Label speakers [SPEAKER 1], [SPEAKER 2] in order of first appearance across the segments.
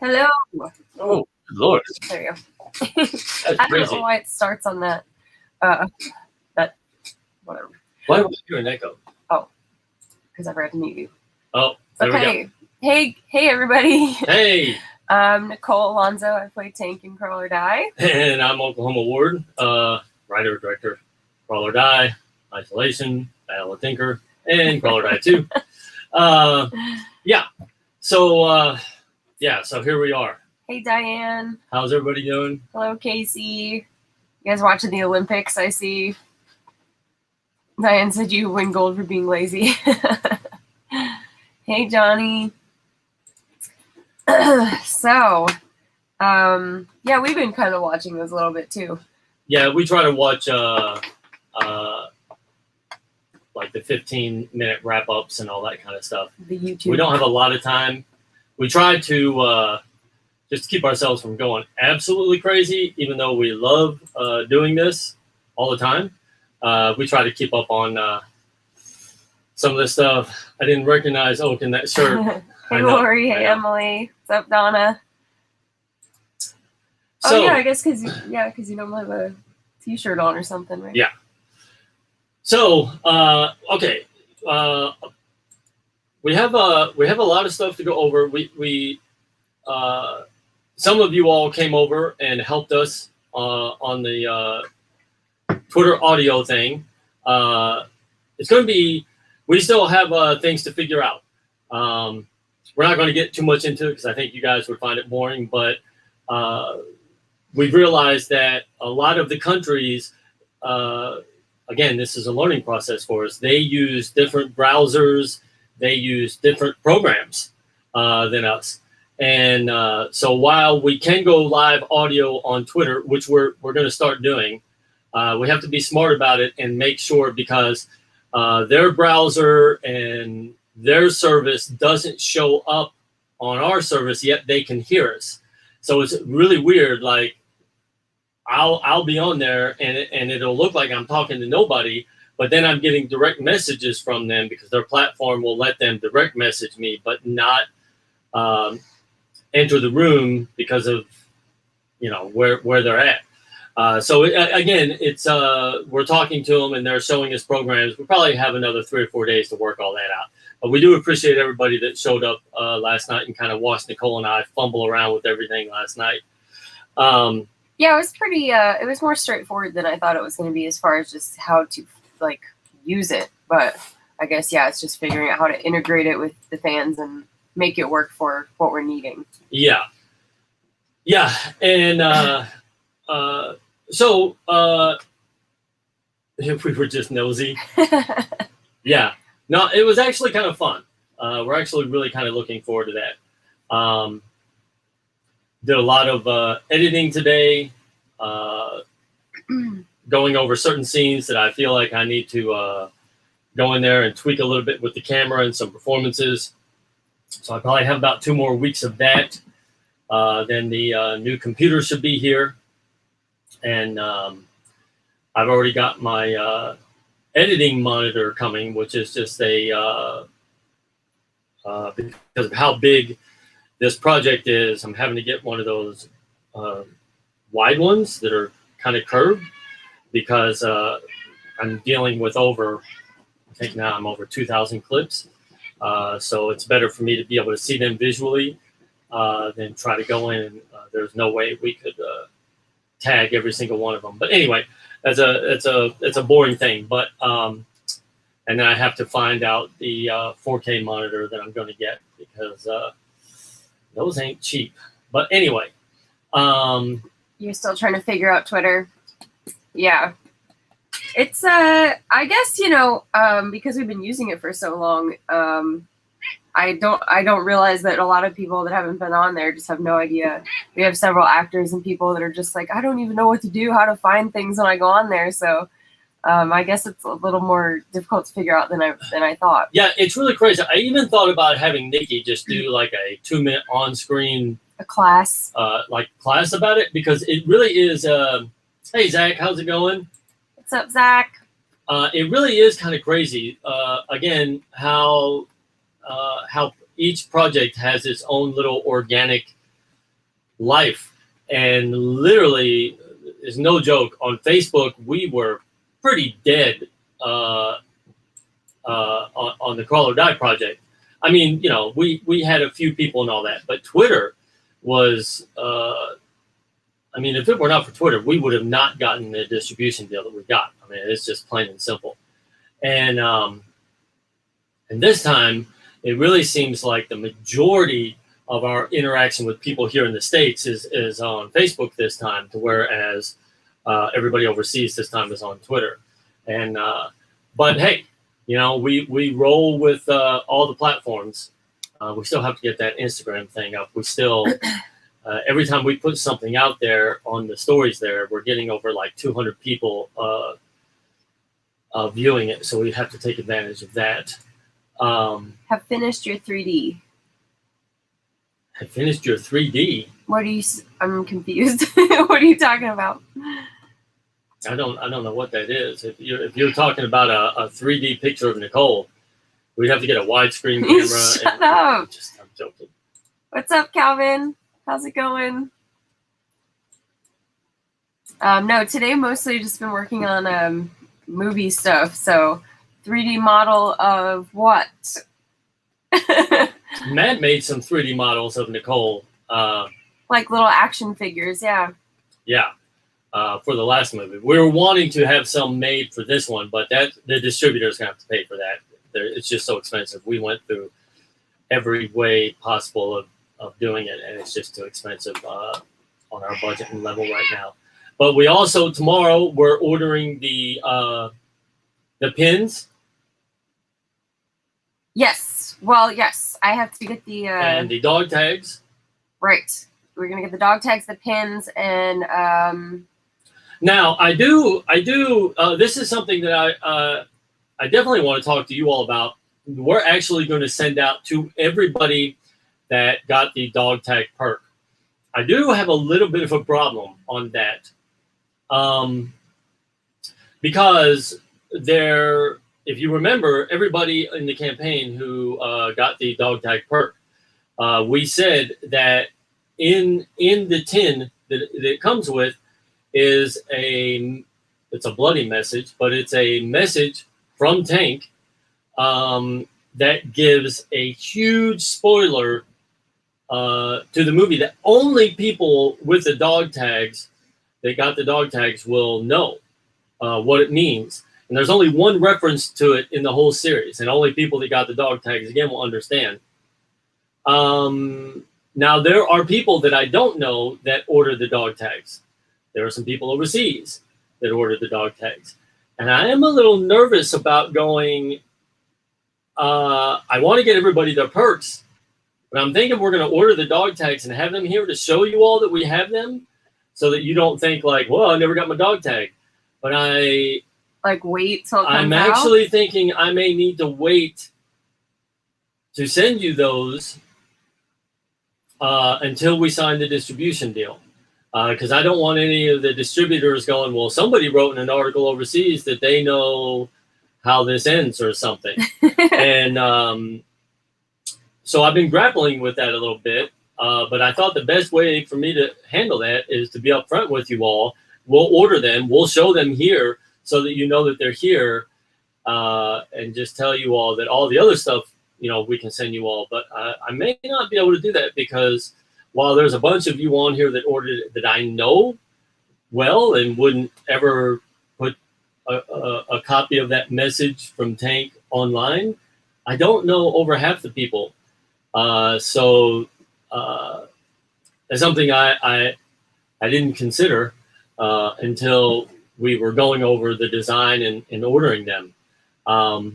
[SPEAKER 1] Hello.
[SPEAKER 2] Oh, good Lord.
[SPEAKER 1] There you go.
[SPEAKER 2] That's
[SPEAKER 1] I don't
[SPEAKER 2] crazy.
[SPEAKER 1] know why it starts on that. Whatever.
[SPEAKER 2] Why was you an echo?
[SPEAKER 1] Because I forgot to mute you.
[SPEAKER 2] Oh, there we go.
[SPEAKER 1] Okay. Hey, everybody.
[SPEAKER 2] Hey,
[SPEAKER 1] I'm Nicole Alonzo. I play Tank in Crawl or Die.
[SPEAKER 2] and I'm Oklahoma Ward, writer, director, Crawl or Die, Isolation, Battle of Tinker, and Crawl or Die 2. So here we are.
[SPEAKER 1] Hey, Diane.
[SPEAKER 2] How's everybody doing?
[SPEAKER 1] Hello, Casey. You guys watching the Olympics, I see. Diane said you win gold for being lazy. Hey, Johnny. We've been kind of watching this a little bit too.
[SPEAKER 2] Yeah, we try to watch like the 15-minute wrap ups and all that kind of stuff.
[SPEAKER 1] The YouTube.
[SPEAKER 2] We don't have a lot of time. We try to just keep ourselves from going absolutely crazy, even though we love doing this all the time. We try to keep up on some of this stuff. I didn't recognize Oak in that shirt.
[SPEAKER 1] Hey, Lori. Hey, Emily. What's up, Donna?
[SPEAKER 2] So,
[SPEAKER 1] oh, yeah, I guess because you normally have a t-shirt on or something, right?
[SPEAKER 2] Yeah. So, okay. We have a lot of stuff to go over. We some of you all came over and helped us on the Twitter audio thing. It's going to be, we still have things to figure out. We're not going to get too much into it because I think you guys would find it boring, but we've realized that a lot of the countries, again, this is a learning process for us. They use different browsers. They use different programs than us. And so while we can go live audio on Twitter, which we're going to start doing, we have to be smart about it and make sure, because their browser and their service doesn't show up on our service, yet they can hear us. So it's really weird. Like I'll be on there and it'll look like I'm talking to nobody, but then I'm getting direct messages from them because their platform will let them direct message me, but not enter the room because of, you know, where they're at. So again, it's we're talking to them and they're showing us programs. We probably have another 3 or 4 days to work all that out. But we do appreciate everybody that showed up last night and kind of watched Nicole and I fumble around with everything last night.
[SPEAKER 1] Yeah, it was pretty. It was more straightforward than I thought it was going to be as far as just how to like use it. But I guess it's just figuring out how to integrate it with the fans and make it work for what we're needing.
[SPEAKER 2] Yeah, and so if we were just nosy, yeah. No, it was actually kind of fun. We're actually really kind of looking forward to that. Did a lot of editing today, going over certain scenes that I feel like I need to go in there and tweak a little bit with the camera and some performances. So I probably have about 2 more weeks of that. Then the new computer should be here. And I've already got my editing monitor coming, which is just a because of how big this project is, I'm having to get one of those wide ones that are kind of curved, because I'm dealing with I think now I'm over 2,000 clips. So it's better for me to be able to see them visually than try to go in and there's no way we could tag every single one of them. But anyway, it's a boring thing. But and then I have to find out the 4K monitor that I'm going to get, because those ain't cheap. But anyway,
[SPEAKER 1] You're still trying to figure out Twitter. Yeah, it's I guess, because we've been using it for so long. I don't realize that a lot of people that haven't been on there just have no idea. We have several actors and people that are just like, I don't even know what to do, how to find ththings when I go on there. So I guess it's a little more difficult to figure out than I thought.
[SPEAKER 2] Yeah, it's really crazy. I even thought about having Nikki just do like a 2-minute on-screen
[SPEAKER 1] class
[SPEAKER 2] about it, because it really is. Hey Zach, how's it going?
[SPEAKER 1] What's up, Zach?
[SPEAKER 2] It really is kind of crazy. Again, how each project has its own little organic life, and literally, is no joke. On Facebook, we were pretty dead on the Crawl or Die project. I mean, we had a few people and all that, but Twitter was. I mean, if it were not for Twitter, we would have not gotten the distribution deal that we got. I mean, it's just plain and simple. And this time, it really seems like the majority of our interaction with people here in the States is on Facebook this time, to whereas everybody overseas this time is on Twitter. And but hey, we roll with all the platforms. We still have to get that Instagram thing up. We still every time we put something out there on the stories there, we're getting over like 200 people viewing it, so we have to take advantage of that.
[SPEAKER 1] Have finished your 3D.
[SPEAKER 2] Have finished your 3D.
[SPEAKER 1] What are you? I'm confused. What are you talking about?
[SPEAKER 2] I don't know what that is. If you're talking about a 3D picture of Nicole, we'd have to get a widescreen camera.
[SPEAKER 1] Shut up.
[SPEAKER 2] I'm joking.
[SPEAKER 1] What's up, Calvin? How's it going? No, today mostly just been working on movie stuff. So 3D model of what?
[SPEAKER 2] Matt made some 3D models of Nicole.
[SPEAKER 1] Like little action figures, yeah.
[SPEAKER 2] Yeah. For the last movie. We were wanting to have some made for this one, but that the distributor's gonna have to pay for that. It's just so expensive. We went through every way possible of doing it, and it's just too expensive on our budget and level right now. But we also tomorrow we're ordering the pins.
[SPEAKER 1] Yes. Well, yes. I have to get the
[SPEAKER 2] and the dog tags.
[SPEAKER 1] Right. We're gonna get the dog tags, the pins, and
[SPEAKER 2] now I do. This is something that I definitely want to talk to you all about. We're actually going to send out to everybody that got the dog tag perk. I do have a little bit of a problem on that, because if you remember, everybody in the campaign who got the dog tag perk, we said that in the tin that it comes with is it's a bloody message, but it's a message from Tank that gives a huge spoiler to the movie that only people with the dog tags that got the dog tags will know what it means. And there's only one reference to it in the whole series, and only people that got the dog tags again will understand. Now there are people that I don't know that ordered the dog tags. There are some people overseas that ordered the dog tags. And I am a little nervous about going, I want to get everybody their perks, but I'm thinking we're going to order the dog tags and have them here to show you all that we have them, so that you don't think like, well, I never got my dog tag. But
[SPEAKER 1] wait till it comes
[SPEAKER 2] I'm
[SPEAKER 1] out?
[SPEAKER 2] actually thinking I may need to wait to send you those until we sign the distribution deal. Because I don't want any of the distributors going, well, somebody wrote in an article overseas that they know how this ends or something. And so I've been grappling with that a little bit. But I thought the best way for me to handle that is to be upfront with you all. We'll order them. We'll show them here so that you know that they're here. And just tell you all that all the other stuff, we can send you all. But I may not be able to do that because while there's a bunch of you on here that ordered it that I know well and wouldn't ever put a copy of that message from Tank online, I don't know over half the people. So it's something I didn't consider until we were going over the design and ordering them. I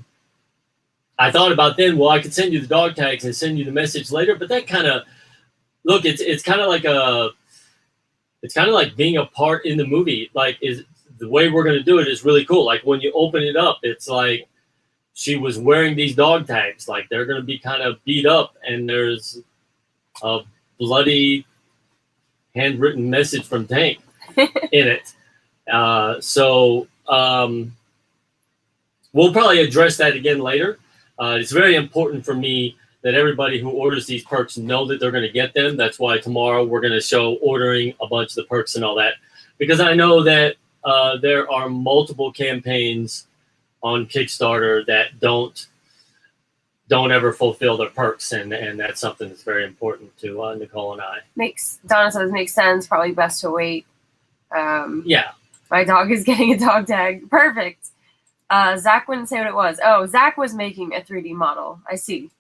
[SPEAKER 2] thought about then, well, I could send you the dog tags and send you the message later, but that kind of, look, it's kind of like being a part in the movie. Like, is the way we're going to do it is really cool. Like when you open it up, it's like she was wearing these dog tags. Like they're going to be kind of beat up, and there's a bloody handwritten message from Tank in it. So we'll probably address that again later. It's very important for me that everybody who orders these perks know that they're going to get them. That's why tomorrow we're going to show ordering a bunch of the perks and all that. Because I know that there are multiple campaigns on Kickstarter that don't ever fulfill their perks, and that's something that's very important to Nicole and I.
[SPEAKER 1] Donna says makes sense. Probably best to wait.
[SPEAKER 2] Yeah.
[SPEAKER 1] My dog is getting a dog tag. Perfect. Zach wouldn't say what it was. Oh, Zach was making a 3D model. I see.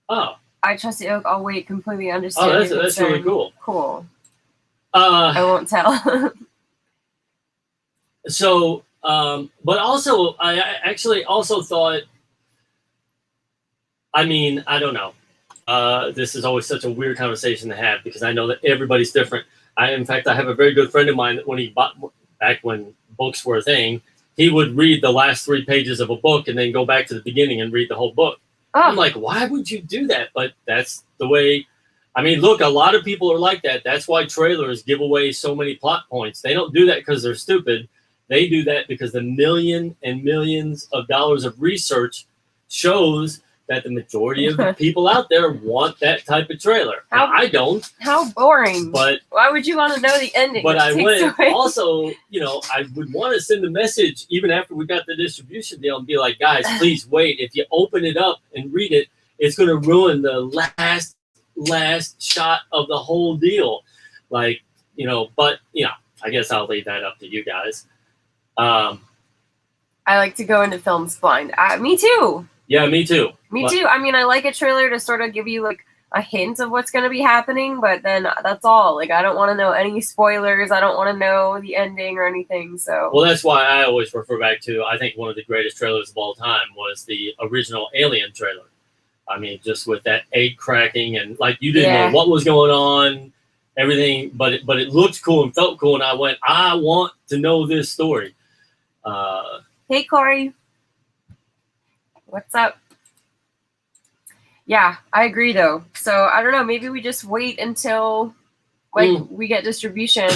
[SPEAKER 2] Oh.
[SPEAKER 1] I trust the oak. I'll wait. Completely understand.
[SPEAKER 2] Oh, that's really cool.
[SPEAKER 1] Cool. I won't tell.
[SPEAKER 2] So, but also, I actually also thought, I mean, I don't know. This is always such a weird conversation to have because I know that everybody's different. In fact, I have a very good friend of mine that when he bought, back when books were a thing, he would read the last 3 pages of a book and then go back to the beginning and read the whole book. I'm like, why would you do that? But that's the way. I mean, look, a lot of people are like that. That's why trailers give away so many plot points. They don't do that because they're stupid. They do that because the millions and millions of dollars of research shows that the majority of the people out there want that type of trailer. Now, I don't.
[SPEAKER 1] How boring.
[SPEAKER 2] But
[SPEAKER 1] why would you want to know the ending?
[SPEAKER 2] But I would also, I would want to send a message even after we got the distribution deal and be like, guys, please wait. If you open it up and read it, it's going to ruin the last shot of the whole deal. But I guess I'll leave that up to you guys.
[SPEAKER 1] I like to go into films blind. Me too.
[SPEAKER 2] Yeah, me too.
[SPEAKER 1] Me too. I mean, I like a trailer to sort of give you like a hint of what's going to be happening, but then that's all. Like, I don't want to know any spoilers. I don't want to know the ending or anything. So.
[SPEAKER 2] Well, that's why I always refer back to, I think one of the greatest trailers of all time was the original Alien trailer. I mean, just with that egg cracking and like you didn't know what was going on, everything, but it looked cool and felt cool, and I went, I want to know this story.
[SPEAKER 1] Hey, Corey. What's up? Yeah, I agree though. So I don't know. Maybe we just wait until we get distribution.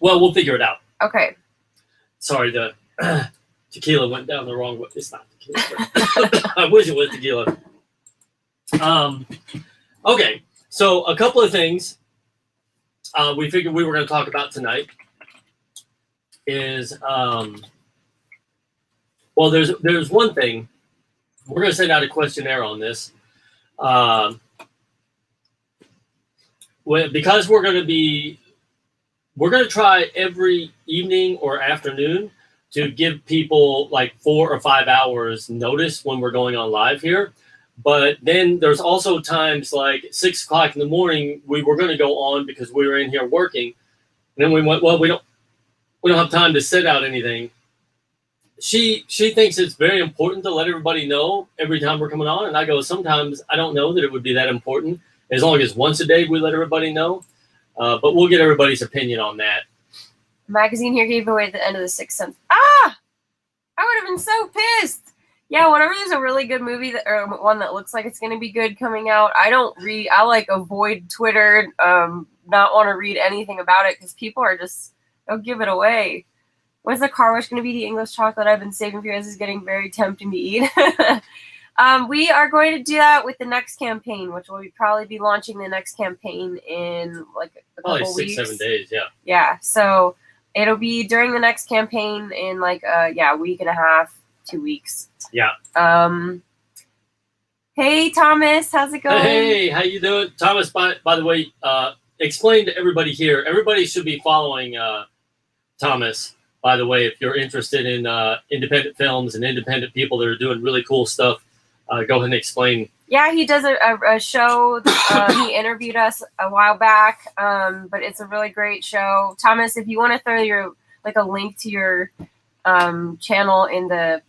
[SPEAKER 2] Well, we'll figure it out.
[SPEAKER 1] Okay.
[SPEAKER 2] Sorry, the tequila went down the wrong way. It's not tequila. I wish it was tequila. Okay. So a couple of things we figured we were going to talk about tonight is well, there's one thing. We're going to send out a questionnaire on this. Because we're going to try every evening or afternoon to give people like 4 or 5 hours notice when we're going on live here. But then there's also times like 6 o'clock in the morning, we were going to go on because we were in here working. And then we went, well, we don't have time to set out anything. She thinks it's very important to let everybody know every time we're coming on. And I go, sometimes I don't know that it would be that important as long as once a day we let everybody know. But we'll get everybody's opinion on that.
[SPEAKER 1] Magazine here gave away the end of The Sixth Sense. I would have been so pissed. Yeah, whenever there's a really good movie or one that looks like it's going to be good coming out, I don't read. I like avoid Twitter, not want to read anything about it because people are they'll give it away. When's the car wash going to be? The English chocolate I've been saving for you guys is getting very tempting to eat. We are going to do that with the next campaign, which will probably be launching the next campaign in like a couple weeks.
[SPEAKER 2] 6-7 days, yeah.
[SPEAKER 1] Yeah, so it'll be during the next campaign in like a week and a half, 2 weeks.
[SPEAKER 2] Yeah.
[SPEAKER 1] Hey Thomas, how's it going?
[SPEAKER 2] Hey, how you doing, Thomas? By the way, explain to everybody here. Everybody should be following Thomas. By the way, if you're interested in independent films and independent people that are doing really cool stuff, go ahead and explain. Yeah,
[SPEAKER 1] he does a show. He interviewed us a while back, but it's a really great show. Thomas, if you want to throw a link to your channel in the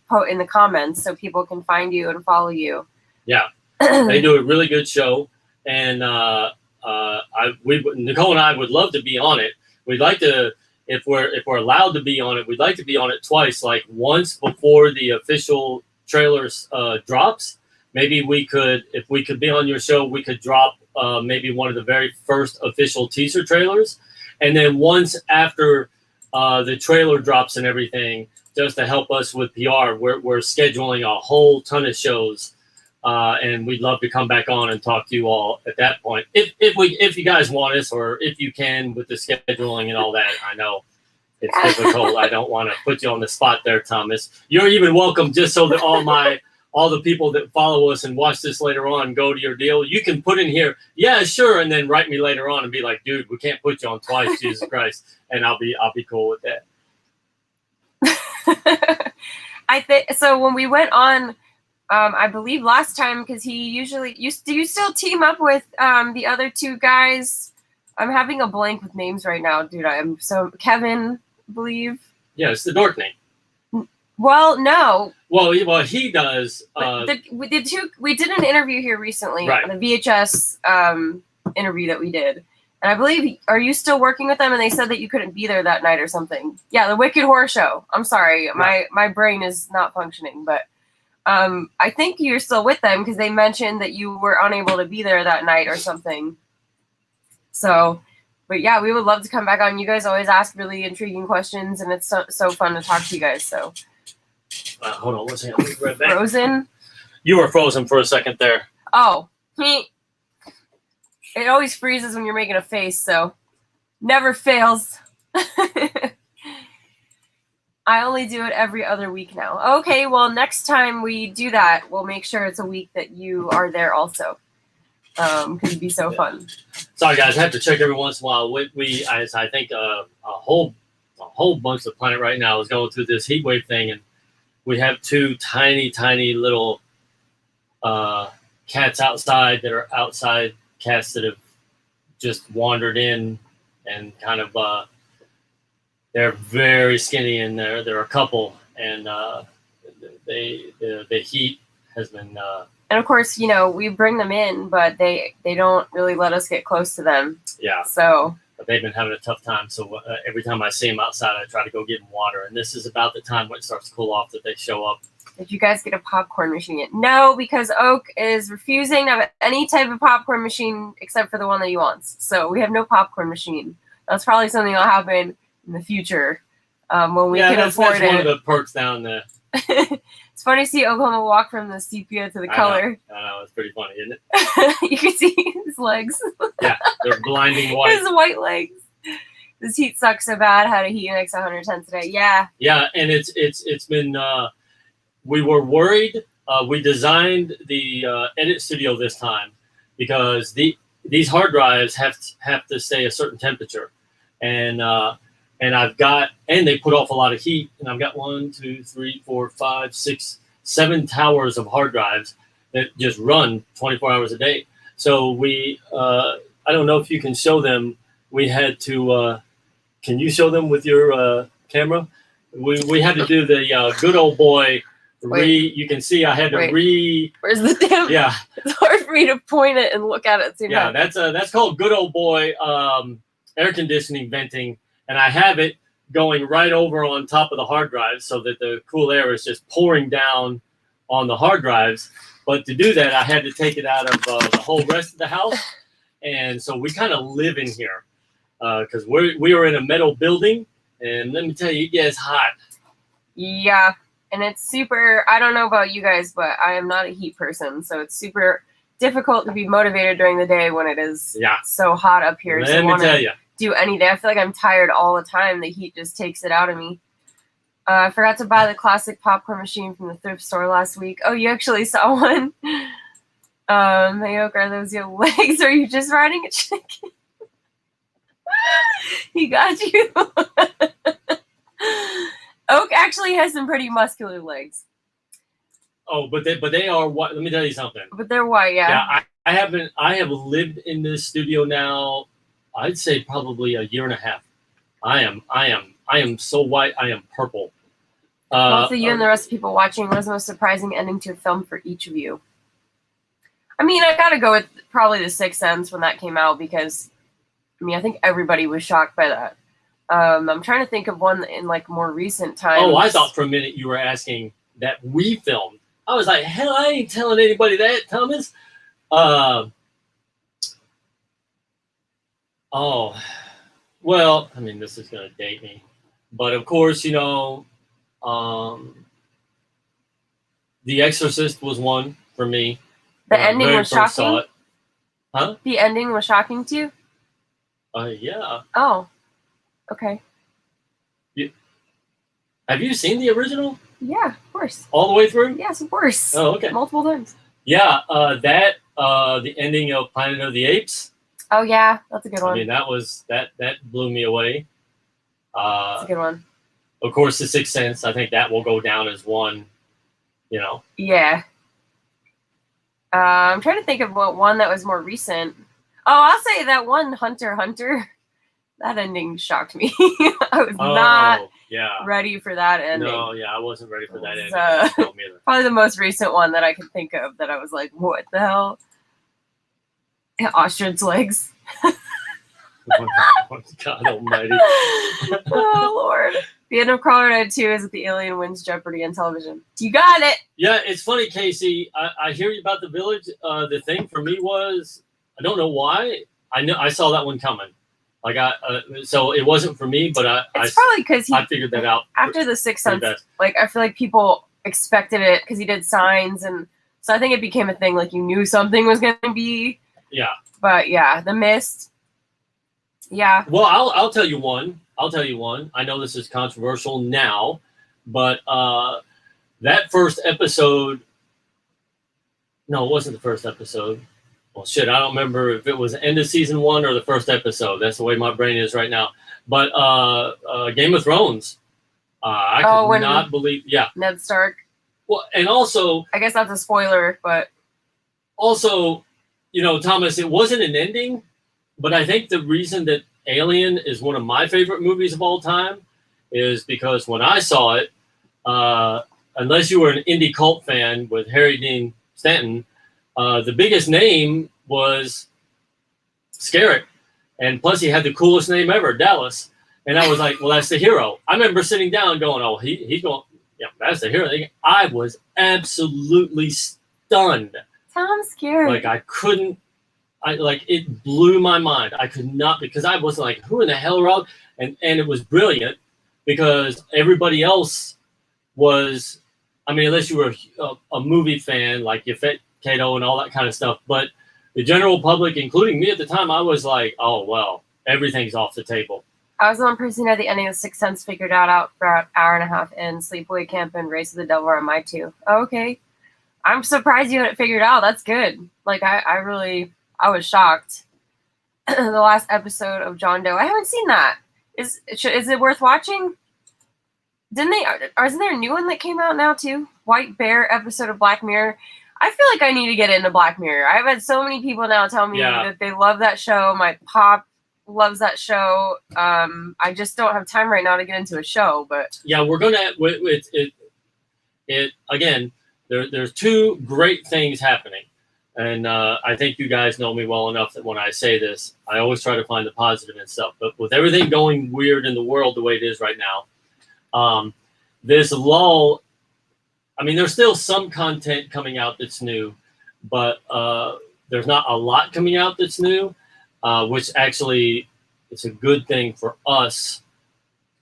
[SPEAKER 1] comments so people can find you and follow you.
[SPEAKER 2] Yeah, they do a really good show, and Nicole and I would love to be on it. We'd like to. If we're allowed to be on it, we'd like to be on it twice, like once before the official trailers drops. Maybe if we could be on your show, we could drop maybe one of the very first official teaser trailers. And then once after the trailer drops and everything, just to help us with PR, we're scheduling a whole ton of shows. And we'd love to come back on and talk to you all at that point. If you guys want us, or if you can with the scheduling and all that. I know it's difficult. I don't want to put you on the spot there, Thomas. You're even welcome, just so that all the people that follow us and watch this later on go to your deal. You can put in here, yeah, sure, and then write me later on and be like, dude, we can't put you on twice, Jesus Christ. And I'll be cool with
[SPEAKER 1] that. I think so. When we went on, I believe last time, because he usually do you still team up with the other 2 guys? I'm having a blank with names right now, dude. Kevin, I believe.
[SPEAKER 2] Yeah, it's the dork name.
[SPEAKER 1] Well, no.
[SPEAKER 2] Well, he does.
[SPEAKER 1] We did an interview here recently,
[SPEAKER 2] right.
[SPEAKER 1] The VHS interview that we did, And I believe, are you still working with them? And they said that you couldn't be there that night or something. Yeah, the Wicked Horror Show. I'm sorry, my brain is not functioning, but I think you're still with them because they mentioned that you were unable to be there that night or something. So, but yeah, we would love to come back on. You guys always ask really intriguing questions, and it's so fun to talk to you guys. So,
[SPEAKER 2] hold on, one second. I'll be right back.
[SPEAKER 1] Frozen.
[SPEAKER 2] You were frozen for a second there.
[SPEAKER 1] Oh, it always freezes when you're making a face, so never fails. I only do it every other week now. Okay, well, next time we do that, we'll make sure it's a week that you are there also. Because it'd be so fun.
[SPEAKER 2] Sorry, guys. I have to check every once in a while. I think a whole bunch of planet right now is going through this heat wave thing, and we have two tiny little cats outside that are outside cats that have just wandered in and kind of they're very skinny in there. They're a couple, and the heat has been.
[SPEAKER 1] And of course, we bring them in, but they don't really let us get close to them.
[SPEAKER 2] Yeah.
[SPEAKER 1] So.
[SPEAKER 2] But they've been having a tough time. So every time I see them outside, I try to go get them water. And this is about the time when it starts to cool off that they show up.
[SPEAKER 1] Did you guys get a popcorn machine yet? No, because Oak is refusing to have any type of popcorn machine except for the one that he wants. So we have no popcorn machine. That's probably something that'll happen in the future when we can afford it.
[SPEAKER 2] That's one of the perks down there.
[SPEAKER 1] It's funny to see Oklahoma walk from the sepia to the color.
[SPEAKER 2] I know. It's pretty funny, isn't it?
[SPEAKER 1] You can see his legs.
[SPEAKER 2] Yeah, they're blinding white.
[SPEAKER 1] His white legs. This heat sucks so bad. Had a heat index 110 today. Yeah.
[SPEAKER 2] Yeah, and it's been. We were worried. We designed the edit studio this time because these hard drives have to stay a certain temperature, and they put off a lot of heat, and I've got 1, 2, 3, 4, 5, 6, 7 towers of hard drives that just run 24 hours a day. So we, I don't know if you can show them. We had to. Can you show them with your camera? We had to do the good old boy. You can see I had to
[SPEAKER 1] Where's the damn?
[SPEAKER 2] Yeah.
[SPEAKER 1] It's hard for me to point it and look at it.
[SPEAKER 2] Yeah, that's called good old boy air conditioning venting. And I have it going right over on top of the hard drives so that the cool air is just pouring down on the hard drives. But to do that, I had to take it out of the whole rest of the house. And so we kind of live in here because we are in a metal building. And let me tell you, it gets hot.
[SPEAKER 1] Yeah, and it's super, I don't know about you guys, but I am not a heat person. So it's super difficult to be motivated during the day when it is so hot up here.
[SPEAKER 2] Let me tell you.
[SPEAKER 1] Do anything. I feel like I'm tired all the time. The heat just takes it out of me. I forgot to buy the classic popcorn machine from the thrift store last week. Oh, you actually saw one? Hey, Oak, are those your legs? Or are you just riding a chicken? He got you. Oak actually has some pretty muscular legs.
[SPEAKER 2] Oh, but they are white. Let me tell you something.
[SPEAKER 1] But they're white, yeah.
[SPEAKER 2] Yeah, I have lived in this studio now. I'd say probably a year and a half. I am so white. I am purple.
[SPEAKER 1] Both of you and the rest of people watching, what is the most surprising ending to a film for each of you? I mean, I gotta go with probably The Sixth Sense when that came out because, I think everybody was shocked by that. I'm trying to think of one in like more recent times.
[SPEAKER 2] Oh, I thought for a minute you were asking that we filmed. I was like, hell, I ain't telling anybody that, Thomas. Oh, well, this is going to date me. But of course, The Exorcist was one for me.
[SPEAKER 1] The ending was shocking?
[SPEAKER 2] Huh?
[SPEAKER 1] The ending was shocking to you?
[SPEAKER 2] Yeah.
[SPEAKER 1] Oh, okay.
[SPEAKER 2] Have you seen the original?
[SPEAKER 1] Yeah, of course.
[SPEAKER 2] All the way through?
[SPEAKER 1] Yes, of course.
[SPEAKER 2] Oh, okay.
[SPEAKER 1] Multiple times.
[SPEAKER 2] Yeah, the ending of Planet of the Apes.
[SPEAKER 1] Oh yeah, that's a good one.
[SPEAKER 2] That blew me away.
[SPEAKER 1] That's a good one.
[SPEAKER 2] Of course, The Sixth Sense. I think that will go down as one.
[SPEAKER 1] Yeah. I'm trying to think of one that was more recent. Oh, I'll say that one, Hunter x Hunter. That ending shocked me. I was not ready for that ending.
[SPEAKER 2] No, yeah, I wasn't ready for that ending.
[SPEAKER 1] Probably the most recent one that I could think of that I was like, what the hell? Ostrich legs.
[SPEAKER 2] God almighty.
[SPEAKER 1] Oh Lord. The end of Crawler 2 is that the alien wins Jeopardy on television. You got it.
[SPEAKER 2] Yeah, it's funny, Casey. I hear you about the village. The thing for me was, I don't know why. I saw that one coming. Like so it wasn't for me, but
[SPEAKER 1] It's probably because
[SPEAKER 2] I figured that out
[SPEAKER 1] after The Sixth Sense.
[SPEAKER 2] best.
[SPEAKER 1] Like I feel like people expected it because he did Signs, and so I think it became a thing. Like you knew something was going to be.
[SPEAKER 2] Yeah.
[SPEAKER 1] But yeah, The Mist. Yeah.
[SPEAKER 2] Well, I'll tell you one. I know this is controversial now, but that first episode. No, it wasn't the first episode. Well, shit, I don't remember if it was the end of season 1 or the first episode. That's the way my brain is right now. But Game of Thrones. I could not believe. Yeah.
[SPEAKER 1] Ned Stark.
[SPEAKER 2] Well, and also.
[SPEAKER 1] I guess that's a spoiler, but.
[SPEAKER 2] Also, Thomas, it wasn't an ending, but I think the reason that Alien is one of my favorite movies of all time is because when I saw it, unless you were an indie cult fan with Harry Dean Stanton, the biggest name was Scarrett. And plus he had the coolest name ever, Dallas. And I was like, well, that's the hero. I remember sitting down going, oh, he's going, yeah, that's the hero. I was absolutely stunned.
[SPEAKER 1] Tom Scarrett.
[SPEAKER 2] Like I couldn't, it blew my mind. I could not, because I was like, who in the hell are all, and it was brilliant because everybody else was, I mean, unless you were a movie fan, like Yafet Kato and all that kind of stuff, but the general public, including me at the time, I was like, oh, well, everything's off the table.
[SPEAKER 1] I was the one person who had the ending of Sixth Sense figured out for an hour and a half in. Sleepaway Camp and Race of the Devil are my two. Oh, okay. I'm surprised you had it figured out. That's good. Like, I was shocked. The last episode of John Doe. I haven't seen that. Is it worth watching? Isn't there a new one that came out now too? White Bear episode of Black Mirror. I feel like I need to get into Black Mirror. I've had so many people now tell me that they love that show. My pop loves that show. I just don't have time right now to get into a show. But
[SPEAKER 2] yeah, we're gonna. It again. There's two great things happening, and I think you guys know me well enough that when I say this, I always try to find the positive and stuff. But with everything going weird in the world the way it is right now, this lull. I mean, there's still some content coming out that's new, but there's not a lot coming out that's new, which actually it's a good thing for us.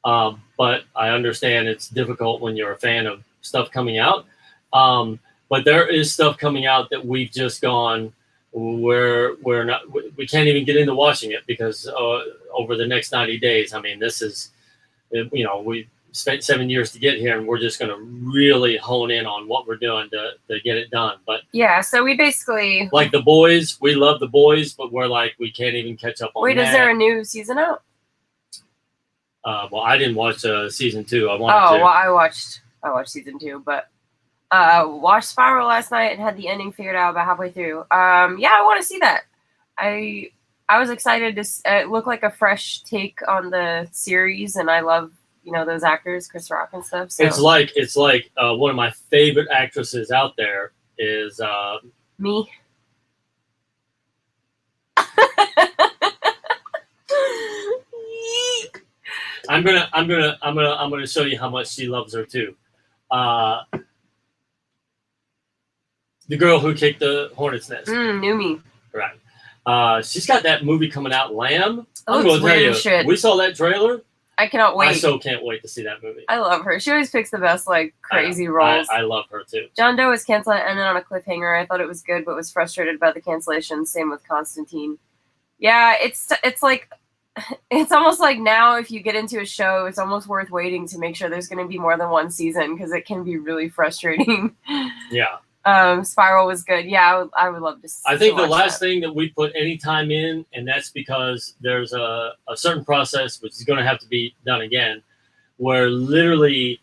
[SPEAKER 2] But I understand it's difficult when you're a fan of stuff coming out. But there is stuff coming out that we've just gone where we can't even get into watching it because over the next 90 days, I mean, this is, we spent 7 years to get here and we're just going to really hone in on what we're doing to get it done. But
[SPEAKER 1] yeah, so we basically
[SPEAKER 2] like The Boys, we love The Boys, but we're like, we can't even catch up on that.
[SPEAKER 1] Wait, is there a new season out?
[SPEAKER 2] Well, I didn't watch season 2. I wanted to.
[SPEAKER 1] Well, I watched season 2, but watched Spiral last night and had the ending figured out about halfway through. Yeah, I want to see that. I was excited to. It looked like a fresh take on the series, and I love those actors, Chris Rock and stuff. So.
[SPEAKER 2] It's like one of my favorite actresses out there is
[SPEAKER 1] me.
[SPEAKER 2] I'm gonna show you how much she loves her too. The girl who kicked the hornet's nest.
[SPEAKER 1] Numi.
[SPEAKER 2] Right. She's got that movie coming out, Lamb.
[SPEAKER 1] I'm gonna tell you, shit.
[SPEAKER 2] We saw that trailer.
[SPEAKER 1] I cannot wait.
[SPEAKER 2] I so can't wait to see that movie.
[SPEAKER 1] I love her. She always picks the best, crazy roles.
[SPEAKER 2] I love her too.
[SPEAKER 1] John Doe was canceled and ended on a cliffhanger. I thought it was good, but was frustrated by the cancellation. Same with Constantine. Yeah, it's like, it's almost like now if you get into a show, it's almost worth waiting to make sure there's going to be more than one season because it can be really frustrating.
[SPEAKER 2] Yeah.
[SPEAKER 1] Spiral was good. Yeah, I would love to see.
[SPEAKER 2] I think the last thing that we put any time in, and that's because there's a certain process which is going to have to be done again, where literally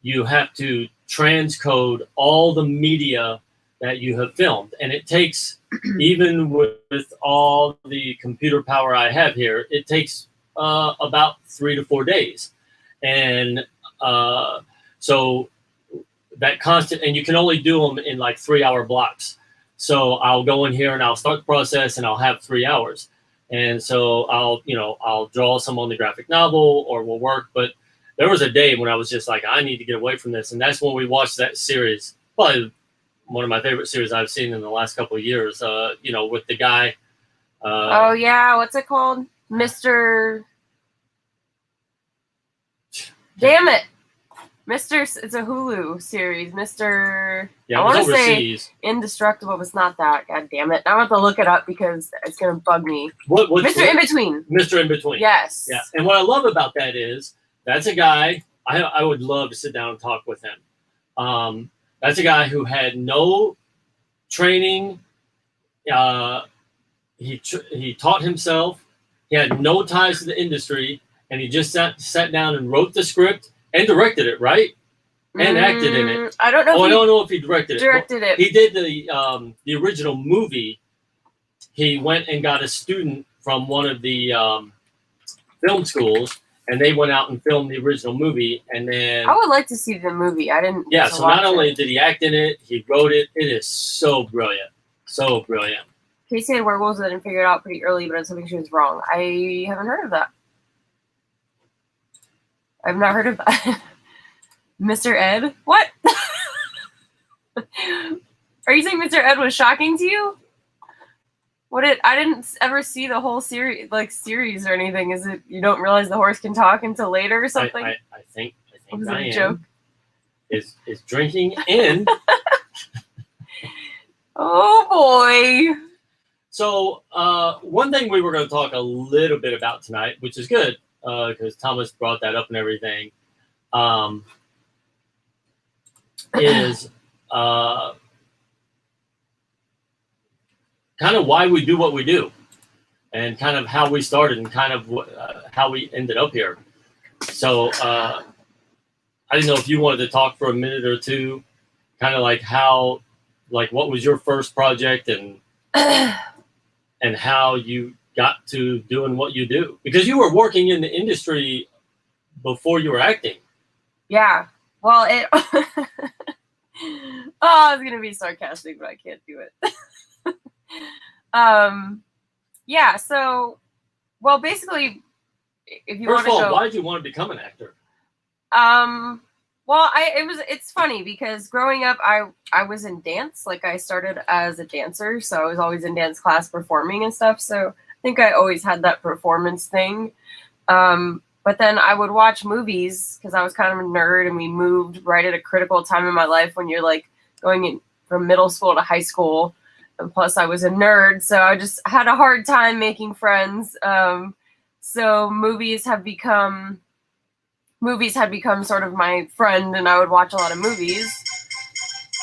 [SPEAKER 2] you have to transcode all the media that you have filmed. And it takes, even with all the computer power I have here, it takes about 3 to 4 days. And so that constant, and you can only do them in 3-hour blocks. So I'll go in here and I'll start the process and I'll have 3 hours. and so I'll draw some on the graphic novel or we'll work. But there was a day when I was just like, I need to get away from this, and that's when we watched that series. Probably one of my favorite series I've seen in the last couple of years. With the guy.
[SPEAKER 1] Oh yeah, what's it called? Mr. Damn it. It's a Hulu series. Mr.
[SPEAKER 2] Yeah,
[SPEAKER 1] I
[SPEAKER 2] it was
[SPEAKER 1] want to say
[SPEAKER 2] overseas.
[SPEAKER 1] Indestructible, but it's not that. God damn it. I'm going to have to look it up because it's going to bug me.
[SPEAKER 2] What's
[SPEAKER 1] Mr. In Between.
[SPEAKER 2] Mr. In Between.
[SPEAKER 1] Yes.
[SPEAKER 2] Yeah, and what I love about that is that's a guy I would love to sit down and talk with him. That's a guy who had no training. He taught himself. He had no ties to the industry, and he just sat down and wrote the script and directed it, right? And acted in it.
[SPEAKER 1] I don't know.
[SPEAKER 2] I don't know if he directed
[SPEAKER 1] it.
[SPEAKER 2] He did the original movie. He went and got a student from one of the film schools, and they went out and filmed the original movie. And then
[SPEAKER 1] I would like to see the movie. I didn't.
[SPEAKER 2] Yeah. So not only did he act in it, he wrote it. It is so brilliant. So brilliant.
[SPEAKER 1] Casey had werewolves that I didn't figure it out pretty early, but I was hoping she was wrong. I haven't heard of that. I've not heard of that. Mr. Ed? What? Are you saying Mr. Ed was shocking to you? I didn't ever see the whole series or anything. Is it you don't realize the horse can talk until later or something?
[SPEAKER 2] I think
[SPEAKER 1] was
[SPEAKER 2] Diane
[SPEAKER 1] it a joke?
[SPEAKER 2] is drinking in.
[SPEAKER 1] Oh boy.
[SPEAKER 2] So one thing we were going to talk a little bit about tonight, which is good because Thomas brought that up and everything, is kind of why we do what we do and kind of how we started and kind of how we ended up here. So I didn't know if you wanted to talk for a minute or two, kind of like what was your first project and how you got to doing what you do, because you were working in the industry before you were acting.
[SPEAKER 1] Yeah. Well, I was going to be sarcastic, but I can't do it. Yeah. So, well, basically, if you
[SPEAKER 2] First
[SPEAKER 1] want to
[SPEAKER 2] of all,
[SPEAKER 1] go,
[SPEAKER 2] why did you want to become an actor?
[SPEAKER 1] Well, it's funny because growing up, I was in dance. Like I started as a dancer, so I was always in dance class performing and stuff. So I think I always had that performance thing. But then I would watch movies because I was kind of a nerd, and we moved right at a critical time in my life when you're like going in from middle school to high school. And plus I was a nerd, so I just had a hard time making friends. So movies had become sort of my friend, and I would watch a lot of movies.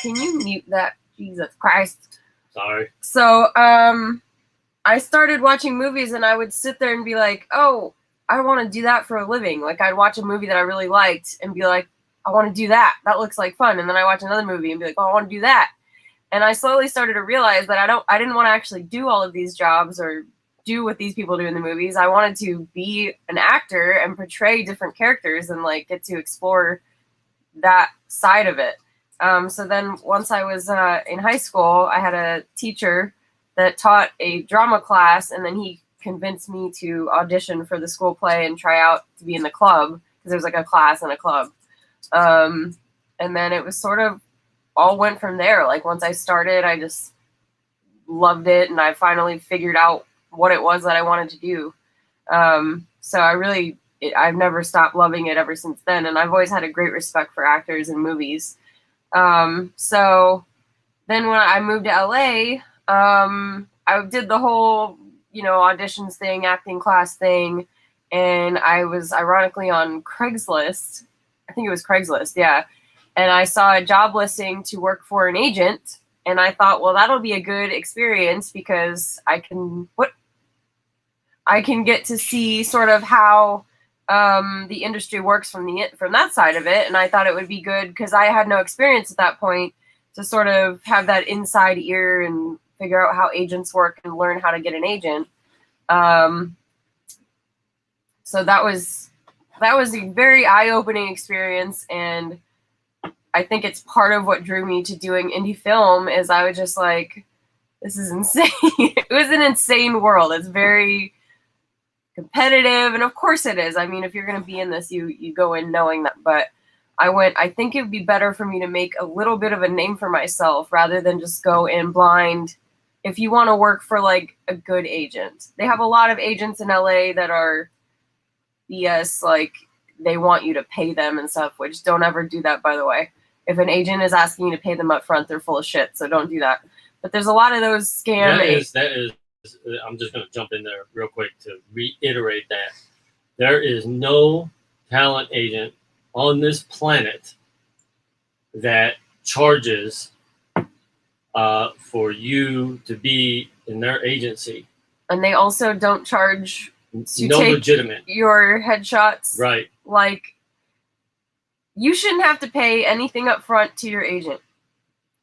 [SPEAKER 1] Can you mute that? Jesus Christ.
[SPEAKER 2] Sorry.
[SPEAKER 1] So I started watching movies, and I would sit there and be like, oh, I want to do that for a living. Like I'd watch a movie that I really liked and be like, I want to do that. That looks like fun. And then I watch another movie and be like, oh, I want to do that. And I slowly started to realize that I didn't want to actually do all of these jobs or do what these people do in the movies. I wanted to be an actor and portray different characters and like get to explore that side of it. So then once I was in high school, I had a teacher that taught a drama class, and then he convinced me to audition for the school play and try out to be in the club because there was like a class and a club. And then it was sort of all went from there. Like once I started, I just loved it, and I finally figured out what it was that I wanted to do. So I've never stopped loving it ever since then. And I've always had a great respect for actors in movies. So then when I moved to LA, I did the whole, auditions thing, acting class thing. And I was ironically on Craigslist. I think it was Craigslist. Yeah. And I saw a job listing to work for an agent. And I thought, well, that'll be a good experience because I can get to see sort of how the industry works from that side of it. And I thought it would be good because I had no experience at that point to sort of have that inside ear and figure out how agents work and learn how to get an agent. So that was a very eye-opening experience, and I think it's part of what drew me to doing indie film is I was just like, this is insane. It was an insane world. It's very competitive, and of course it is. I mean, if you're going to be in this, you go in knowing that. But I think it would be better for me to make a little bit of a name for myself rather than just go in blind. If you want to work for like a good agent, they have a lot of agents in LA that are BS, like they want you to pay them and stuff, which don't ever do that, by the way. If an agent is asking you to pay them up front, they're full of shit, so don't do that. But there's a lot of those scam.
[SPEAKER 2] That is. I'm just going to jump in there real quick to reiterate that there is no talent agent on this planet that charges for you to be in their agency.
[SPEAKER 1] And they also don't charge to
[SPEAKER 2] no
[SPEAKER 1] take
[SPEAKER 2] legitimate
[SPEAKER 1] your headshots.
[SPEAKER 2] Right.
[SPEAKER 1] Like, you shouldn't have to pay anything up front to your agent.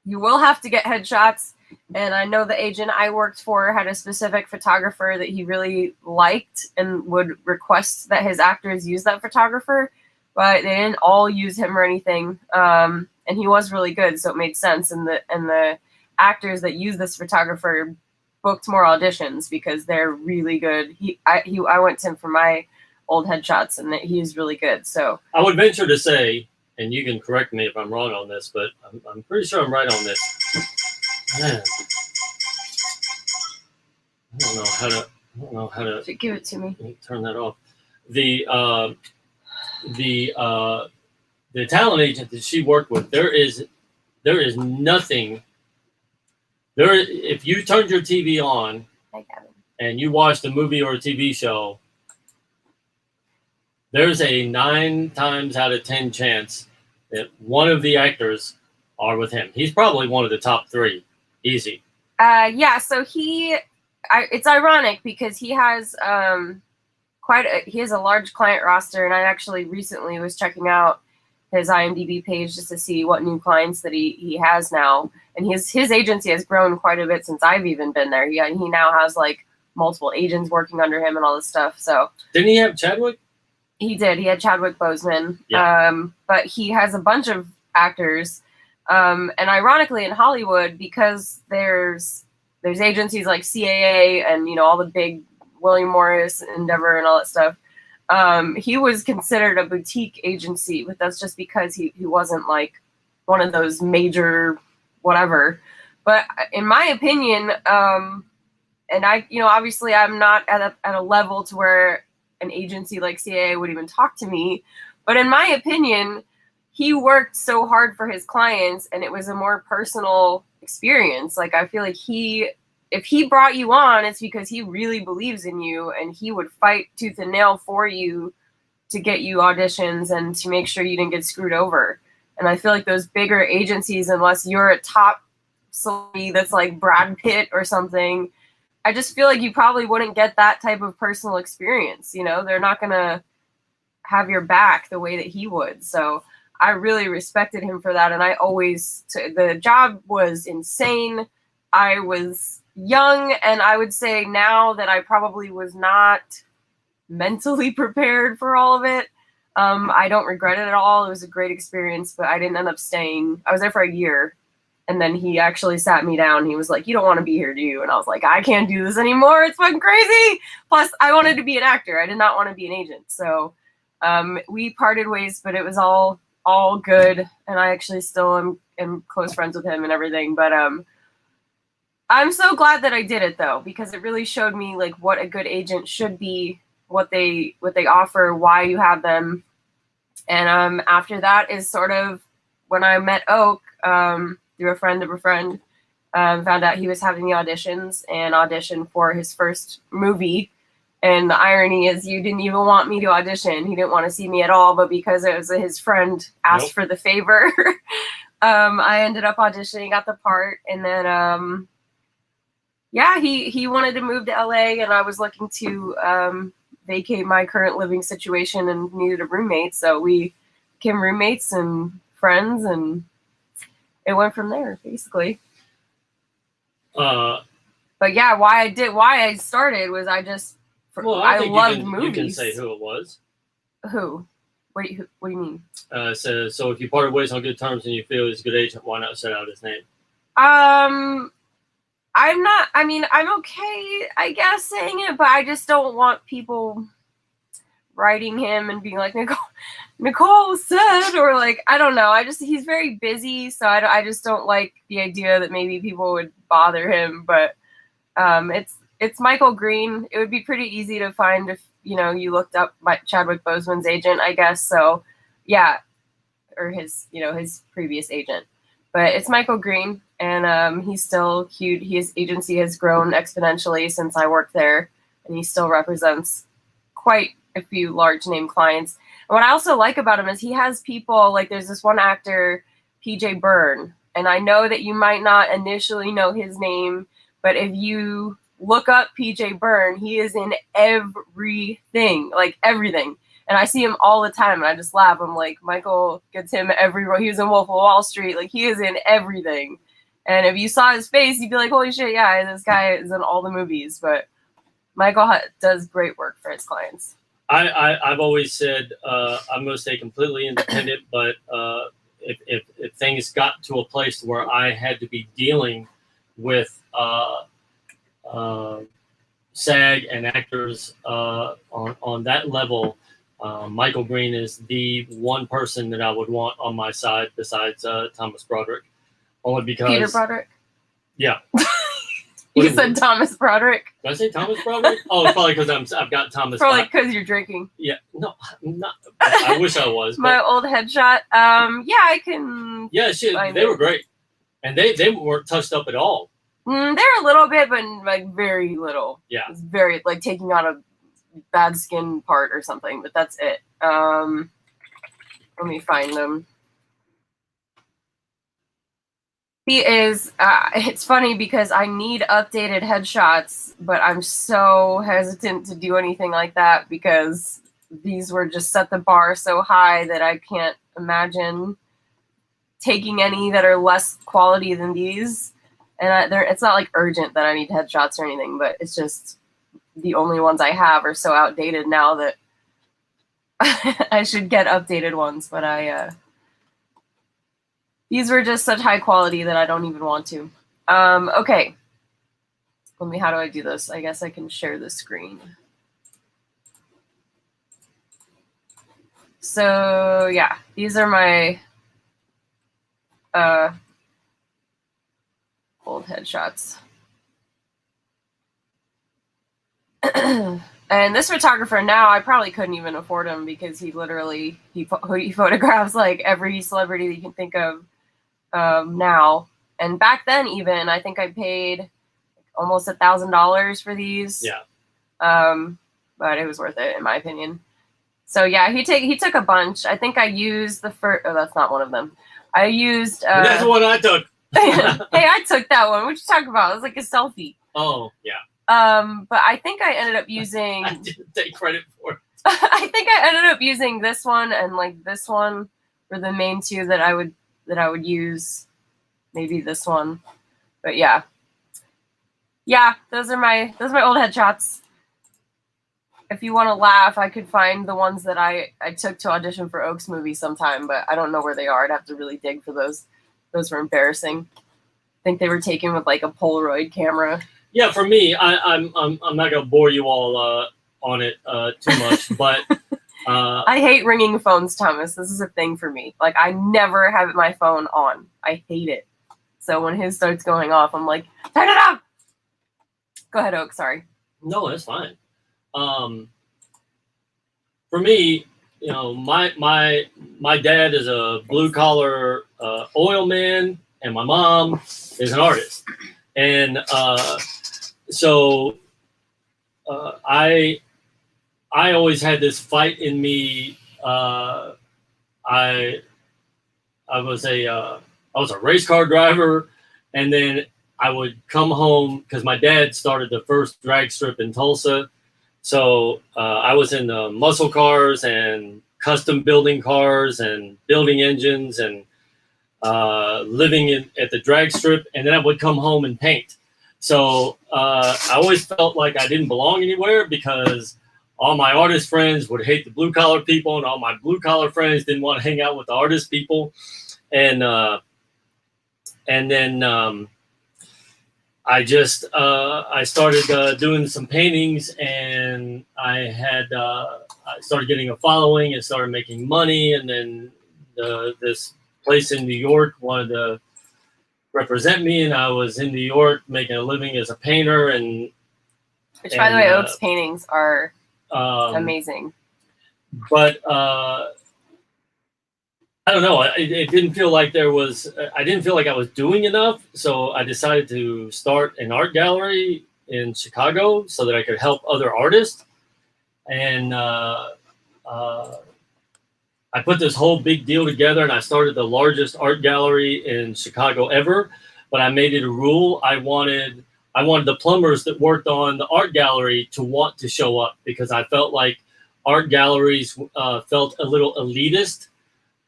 [SPEAKER 1] You will have to get headshots. And I know the agent I worked for had a specific photographer that he really liked and would request that his actors use that photographer, but they didn't all use him or anything. And he was really good, so it made sense. And the actors that use this photographer booked more auditions because they're really good. I went to him for my old headshots, and he's really good. So
[SPEAKER 2] I would venture to say, and you can correct me if I'm wrong on this, but I'm pretty sure I'm right on this. Man, I don't know how to
[SPEAKER 1] give it to me.
[SPEAKER 2] Turn that off. The talent agent that she worked with, there is nothing. If you turned your TV on and you watched a movie or a TV show, there's a 9 times out of 10 chance that one of the actors are with him. He's probably one of the top 3. Easy.
[SPEAKER 1] Yeah, so it's ironic because he has he has a large client roster, and I actually recently was checking out his IMDb page just to see what new clients that he has now. And his agency has grown quite a bit since I've even been there. He now has like multiple agents working under him and all this stuff. So
[SPEAKER 2] didn't he have Chadwick?
[SPEAKER 1] He did. He had Chadwick Boseman.
[SPEAKER 2] Yeah.
[SPEAKER 1] But he has a bunch of actors. And ironically, in Hollywood, because there's agencies like CAA and all the big William Morris, Endeavor, and all that stuff, he was considered a boutique agency, but that's just because he wasn't like one of those major whatever. But in my opinion, and I obviously I'm not at a level to where an agency like CAA would even talk to me, but in my opinion, he worked so hard for his clients, and it was a more personal experience. Like, I feel like if he brought you on, it's because he really believes in you, and he would fight tooth and nail for you to get you auditions and to make sure you didn't get screwed over. And I feel like those bigger agencies, unless you're a top celebrity that's like Brad Pitt or something, I just feel like you probably wouldn't get that type of personal experience. They're not going to have your back the way that he would. So I really respected him for that. And the job was insane. I was young, and I would say now that I probably was not mentally prepared for all of it. I don't regret it at all. It was a great experience, but I didn't end up staying. I was there for a year, and then he actually sat me down. He was like, "You don't want to be here, do you?" And I was like, "I can't do this anymore. It's fucking crazy." Plus, I wanted to be an actor. I did not want to be an agent. So we parted ways, but it was all good, and I actually still am close friends with him and everything. But I'm so glad that I did it, though, because it really showed me like what a good agent should be, what they offer, why you have them. And after that is sort of when I met Oak through a friend of a friend, found out he was having the auditions and auditioned for his first movie. And the irony is, you didn't even want me to audition. He didn't want to see me at all, but because it was his friend asked for the favor, I ended up auditioning, got the part, and then he wanted to move to LA, and I was looking to vacate my current living situation and needed a roommate, so we became roommates and friends, and it went from there, basically. But yeah, why I started was I loved movies.
[SPEAKER 2] You can say who it was.
[SPEAKER 1] Who? What do you mean?
[SPEAKER 2] So if you parted ways on good terms and you feel he's a good agent, why not set out his name?
[SPEAKER 1] I I'm not. I mean, I'm okay, I guess, saying it, but I just don't want people writing him and being like, Nicole said, or like, I don't know. He's very busy, so I just don't like the idea that maybe people would bother him. But it's Michael Green. It would be pretty easy to find if you looked up Chadwick Boseman's agent, I guess. So yeah, or his his previous agent. But it's Michael Green, and he's still cute. His agency has grown exponentially since I worked there, and he still represents quite a few large name clients. And what I also like about him is he has people like there's this one actor, PJ Byrne, and I know that you might not initially know his name, but if you look up PJ Byrne, he is in everything, like everything. And I see him all the time, and I just laugh. I'm like, Michael gets him everywhere. He was in Wolf of Wall Street. Like, he is in everything. And if you saw his face, you'd be like, holy shit, yeah, this guy is in all the movies. But Michael does great work for his clients.
[SPEAKER 2] I've always said I'm going to stay completely independent, but if things got to a place where I had to be dealing with SAG and actors on that level, Michael Green is the one person that I would want on my side besides Thomas Broderick. Only because
[SPEAKER 1] Peter Broderick?
[SPEAKER 2] Yeah.
[SPEAKER 1] You said Thomas Broderick?
[SPEAKER 2] Did I say Thomas Broderick? Oh, it's probably because I've got Thomas.
[SPEAKER 1] Probably because you're drinking.
[SPEAKER 2] Yeah. No, not. I wish I was.
[SPEAKER 1] My old headshot. Yeah, I can.
[SPEAKER 2] Yeah, they were great. And they weren't touched up at all.
[SPEAKER 1] They're a little bit, but like very little.
[SPEAKER 2] Yeah.
[SPEAKER 1] It's very like taking out a bad skin part or something, but that's it. Let me find them. He is, it's funny because I need updated headshots, but I'm so hesitant to do anything like that because these were just set the bar so high that I can't imagine taking any that are less quality than these. And it's not like urgent that I need headshots or anything, but it's just the only ones I have are so outdated now that I should get updated ones, but these were just such high quality that I don't even want to. Okay. How do I do this? I guess I can share the screen. So yeah, these are my old headshots. And this photographer now, I probably couldn't even afford him because he photographs like every celebrity that you can think of now. And back then, even I think I paid almost $1,000 for these.
[SPEAKER 2] Yeah.
[SPEAKER 1] But it was worth it in my opinion. So yeah, he took a bunch. I think I used the first. Oh, that's not one of them. I used.
[SPEAKER 2] That's the one I took.
[SPEAKER 1] Hey, I took that one. What you talking about? It was like a selfie.
[SPEAKER 2] Oh yeah.
[SPEAKER 1] But I think I ended up using.
[SPEAKER 2] I didn't take credit for it.
[SPEAKER 1] I think I ended up using this one and like this one were the main two that I would use. Maybe this one, but yeah, those are my old headshots. If you want to laugh, I could find the ones that I took to audition for Oaks movie sometime, but I don't know where they are. I'd have to really dig for those. Those were embarrassing. I think they were taken with like a Polaroid camera.
[SPEAKER 2] Yeah, for me, I'm not gonna bore you all on it too much, but
[SPEAKER 1] I hate ringing phones, Thomas. This is a thing for me. Like I never have my phone on. I hate it. So when his starts going off, I'm like, turn it off. Go ahead, Oak. Sorry.
[SPEAKER 2] No, that's fine. For me, my dad is a blue collar oil man, and my mom is an artist, and so I always had this fight in me. I was a race car driver, and then I would come home because my dad started the first drag strip in Tulsa. So I was in muscle cars and custom building cars and building engines and living at the drag strip. And then I would come home and paint. So I always felt like I didn't belong anywhere because all my artist friends would hate the blue collar people, and all my blue collar friends didn't want to hang out with the artist people. And then I started doing some paintings, and I started getting a following and started making money, and then this place in New York wanted to represent me, and I was in New York making a living as a painter, and
[SPEAKER 1] which, by the way, Oak's paintings are amazing.
[SPEAKER 2] But I don't know. It didn't feel like I didn't feel like I was doing enough. So I decided to start an art gallery in Chicago so that I could help other artists. And I put this whole big deal together, and I started the largest art gallery in Chicago ever. But I made it a rule. I wanted the plumbers that worked on the art gallery to want to show up, because I felt like art galleries felt a little elitist.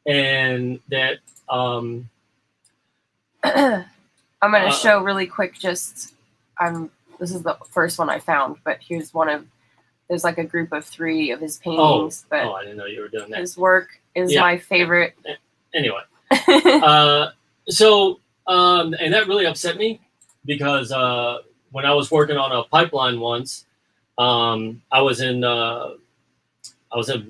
[SPEAKER 2] And that
[SPEAKER 1] I'm going to show really quick. This is the first one I found, but here's there's like a group of 3 of his paintings. But
[SPEAKER 2] I didn't know you were doing that.
[SPEAKER 1] His work is my favorite.
[SPEAKER 2] Anyway, and that really upset me, because when I was working on a pipeline once, I was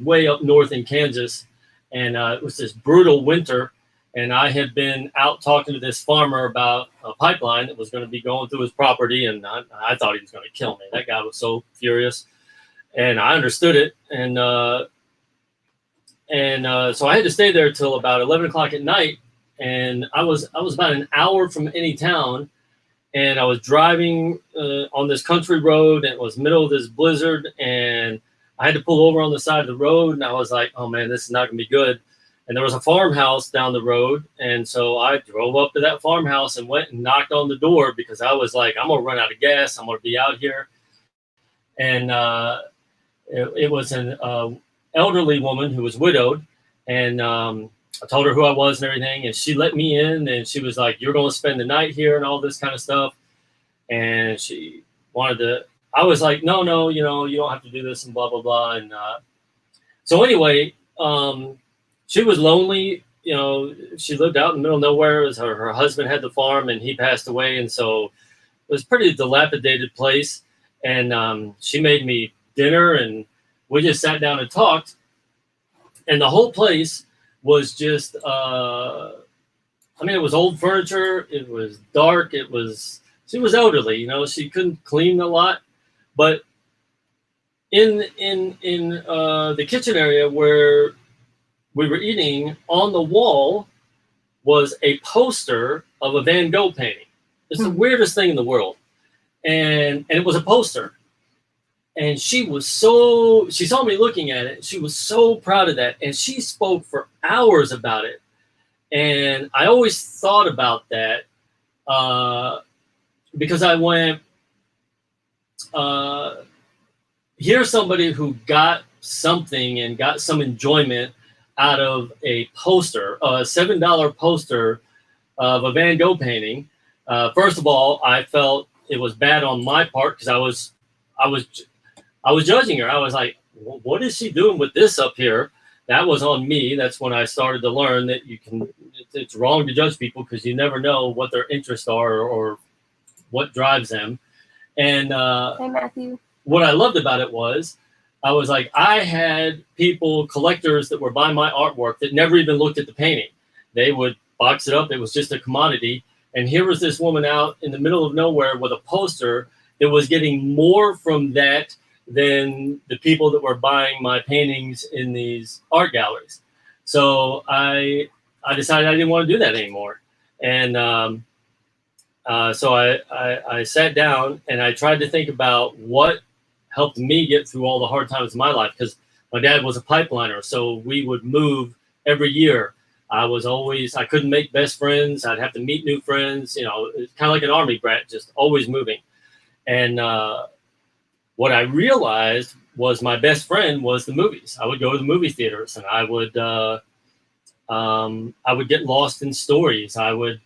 [SPEAKER 2] way up north in Kansas. And it was this brutal winter, and I had been out talking to this farmer about a pipeline that was going to be going through his property, and I thought he was going to kill me. That guy was so furious, and I understood it. And so I had to stay there till about 11 o'clock at night, and I was about an hour from any town, and I was driving on this country road, and it was middle of this blizzard, and I had to pull over on the side of the road, and I was like, oh man, this is not going to be good. And there was a farmhouse down the road. And so I drove up to that farmhouse and went and knocked on the door, because I was like, I'm going to run out of gas. I'm going to be out here. And it was an elderly woman who was widowed. And I told her who I was and everything. And she let me in, and she was like, you're going to spend the night here and all this kind of stuff. And she wanted to. I was like, no, you don't have to do this, and blah, blah, blah. And so anyway, she was lonely. She lived out in the middle of nowhere. Her husband had the farm, and he passed away. And so it was a pretty dilapidated place. And she made me dinner, and we just sat down and talked. And the whole place was just, it was old furniture. It was dark. She was elderly, she couldn't clean a lot. But in the kitchen area where we were eating, on the wall was a poster of a Van Gogh painting. It's the weirdest thing in the world. And it was a poster. And she saw me looking at it. She was so proud of that. And she spoke for hours about it. And I always thought about that because I went, here's somebody who got something and got some enjoyment out of a poster, a $7 poster of a Van Gogh painting. First of all, I felt it was bad on my part, because I was judging her. I was like, what is she doing with this up here? That was on me. That's when I started to learn that it's wrong to judge people, because you never know what their interests are or what drives them. And
[SPEAKER 1] hey, Matthew.
[SPEAKER 2] What I loved about it was, I was like, I had collectors that were buying my artwork that never even looked at the painting. They would box it up. It was just a commodity. And here was this woman out in the middle of nowhere with a poster that was getting more from that than the people that were buying my paintings in these art galleries. So I decided I didn't want to do that anymore. And so I sat down and I tried to think about what helped me get through all the hard times in my life, because my dad was a pipeliner. So we would move every year. I couldn't make best friends. I'd have to meet new friends. It's kind of like an army brat, just always moving. And what I realized was my best friend was the movies. I would go to the movie theaters, and I would get lost in stories. I would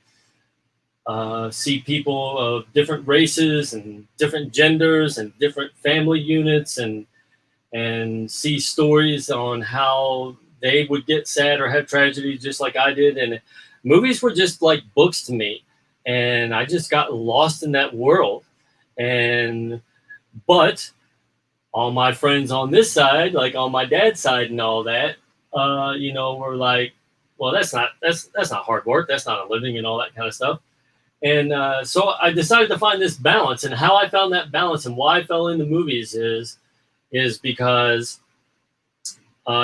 [SPEAKER 2] see people of different races and different genders and different family units, and see stories on how they would get sad or have tragedy just like I did. And movies were just like books to me. and I just got lost in that world. But all my friends on this side, like on my dad's side and all that, were like, well, that's not hard work, that's not a living, and all that kind of stuff. And so I decided to find this balance, and how I found that balance and why I fell into movies is because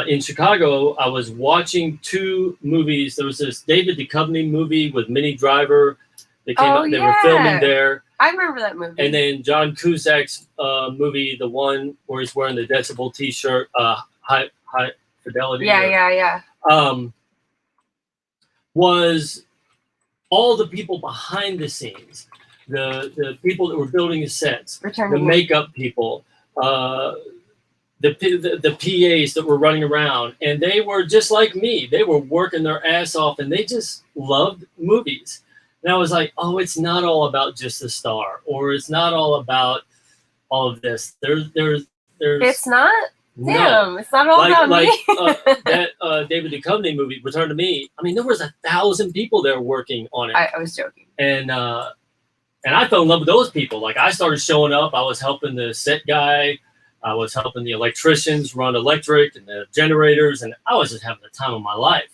[SPEAKER 2] in Chicago, I was watching two movies. There was this David Duchovny movie with Minnie Driver that came out. They were filming there.
[SPEAKER 1] I remember that movie.
[SPEAKER 2] And then John Cusack's movie, the one where he's wearing the Decibel T-shirt, High Fidelity.
[SPEAKER 1] Yeah.
[SPEAKER 2] Was all the people behind the scenes, the people that were building the sets, the makeup people, the PAs that were running around, and they were just like me. They were working their ass off, and they just loved movies. And I was like, oh, it's not all about just the star, or it's not all about all of this. There's.
[SPEAKER 1] It's not.
[SPEAKER 2] No.
[SPEAKER 1] Damn, it's not all about me.
[SPEAKER 2] That David Duchovny movie, Return to Me. I mean, there was 1,000 people there working on it.
[SPEAKER 1] I was joking.
[SPEAKER 2] And I fell in love with those people. Like, I started showing up. I was helping the set guy. I was helping the electricians run electric and the generators, and I was just having the time of my life.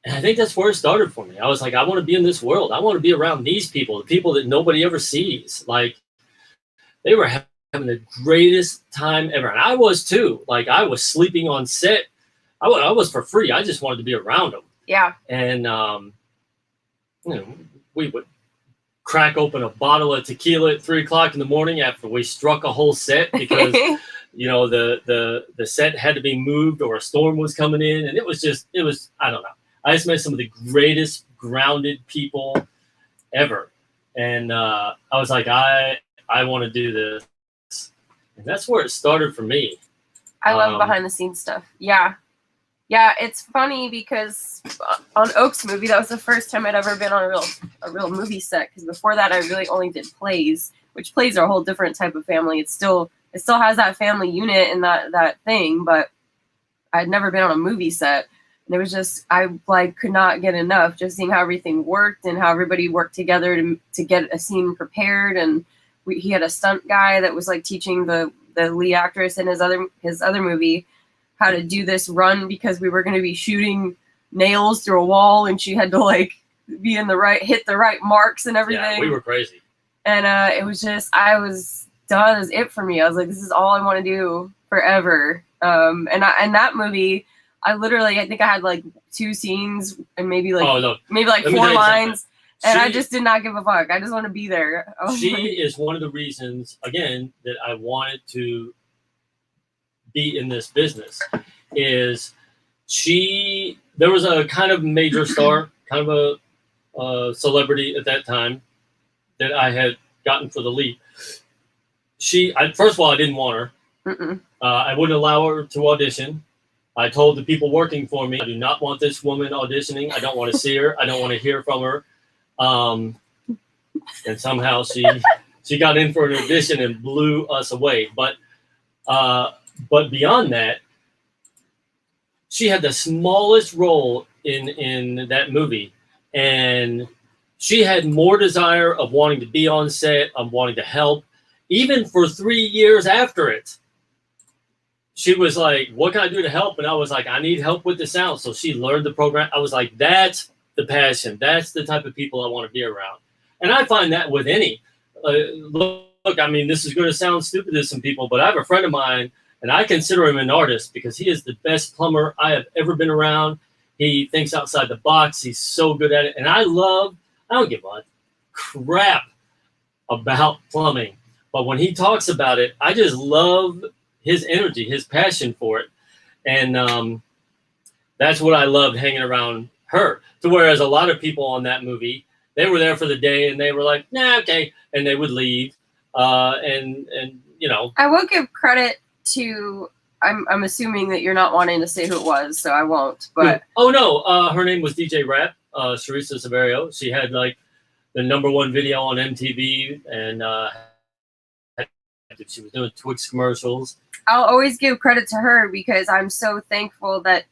[SPEAKER 2] And I think that's where it started for me. I was like, I want to be in this world. I want to be around these people, the people that nobody ever sees. Like, they were having the greatest time ever. And I was too. Like, I was sleeping on set. I was for free. I just wanted to be around them.
[SPEAKER 1] Yeah.
[SPEAKER 2] And, we would crack open a bottle of tequila at 3 o'clock in the morning after we struck a whole set because, the set had to be moved or a storm was coming in. And it was, I don't know. I just met some of the greatest grounded people ever. And I was like, I want to do this. And that's where it started for me.
[SPEAKER 1] I love behind the scenes stuff. Yeah. Yeah, it's funny because on Oak's movie, that was the first time I'd ever been on a real movie set. Because before that, I really only did plays, which plays are a whole different type of family. It still has that family unit and that thing, but I'd never been on a movie set. And it was just, I could not get enough just seeing how everything worked and how everybody worked together to get a scene prepared. And he had a stunt guy that was teaching the lead actress in his other movie how to do this run, because we were going to be shooting nails through a wall and she had to be in hit the right marks and everything.
[SPEAKER 2] Yeah, we were crazy. And
[SPEAKER 1] it was just, I was done. It was it for me. I was like, this is all I want to do forever. And that movie, I think I had 2 scenes and maybe 4 lines. And I just did not give a fuck. I just want to be there.
[SPEAKER 2] She is one of the reasons, again, that I wanted to be in this business. There was a kind of major star, kind of a celebrity at that time that I had gotten for the lead. First of all, I didn't want her. I wouldn't allow her to audition. I told the people working for me, I do not want this woman auditioning. I don't want to see her. I don't want to hear from her. And somehow she got in for an audition and blew us away. But beyond that, she had the smallest role in that movie, and she had more desire of wanting to be on set, of wanting to help, even for 3 years after it. She was like, what can I do to help? And I was like, I need help with the sound. So she learned the program. I was like, that's the passion. That's the type of people I want to be around. And I find that with any. Look, I mean, this is going to sound stupid to some people, but I have a friend of mine, and I consider him an artist because he is the best plumber I have ever been around. He thinks outside the box. He's so good at it. And I don't give a crap about plumbing. But when he talks about it, I just love his energy, his passion for it. And that's what I loved hanging around her. To whereas a lot of people on that movie, they were there for the day and they were like, nah, okay. And they would leave. And
[SPEAKER 1] I will give credit to, I'm assuming that you're not wanting to say who it was, so I won't. But
[SPEAKER 2] oh no, her name was DJ Rap, Charissa Severio. She had the #1 video on MTV, and she was doing Twix commercials.
[SPEAKER 1] I'll always give credit to her because I'm so thankful that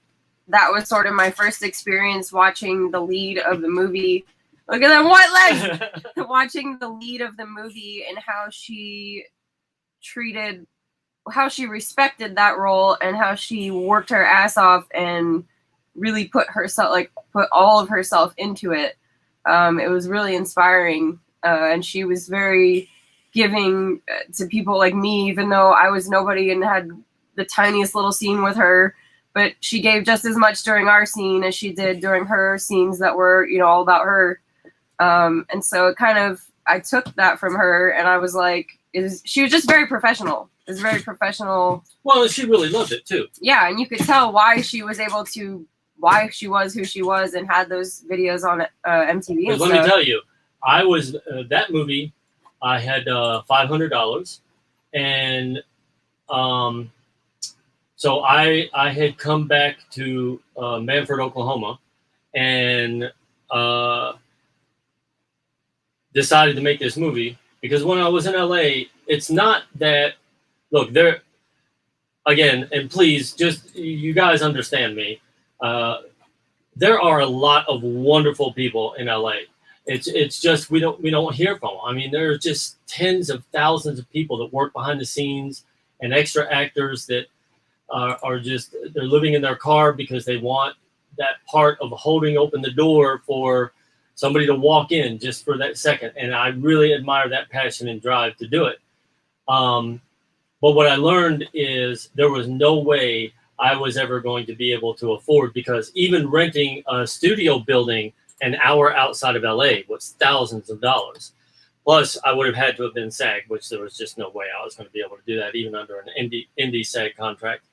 [SPEAKER 1] that was sort of my first experience watching the lead of the movie. Look at them white legs! Watching the lead of the movie and how she respected that role and how she worked her ass off and really put all of herself into it. It was really inspiring. And she was very giving to people like me, even though I was nobody and had the tiniest little scene with her. But she gave just as much during our scene as she did during her scenes that were, all about her. And so it kind of, I took that from her, and I was like, she was just very professional. It was very professional.
[SPEAKER 2] Well, she really loved it too.
[SPEAKER 1] Yeah, and you could tell why she was who she was and had those videos on MTV.
[SPEAKER 2] Let me tell you, I was that movie. I had $500, and so I had come back to Manford, Oklahoma, and decided to make this movie because when I was in LA, it's not that. Look, there again, and please, just you guys understand me. There are a lot of wonderful people in LA. It's just we don't hear from them. I mean, there are just tens of thousands of people that work behind the scenes and extra actors that are just they're living in their car because they want that part of holding open the door for somebody to walk in just for that second. And I really admire that passion and drive to do it. But what I learned is there was no way I was ever going to be able to afford, because even renting a studio building an hour outside of LA was thousands of dollars. Plus, I would have had to have been SAG, which there was just no way I was going to be able to do that, even under an indie SAG contract.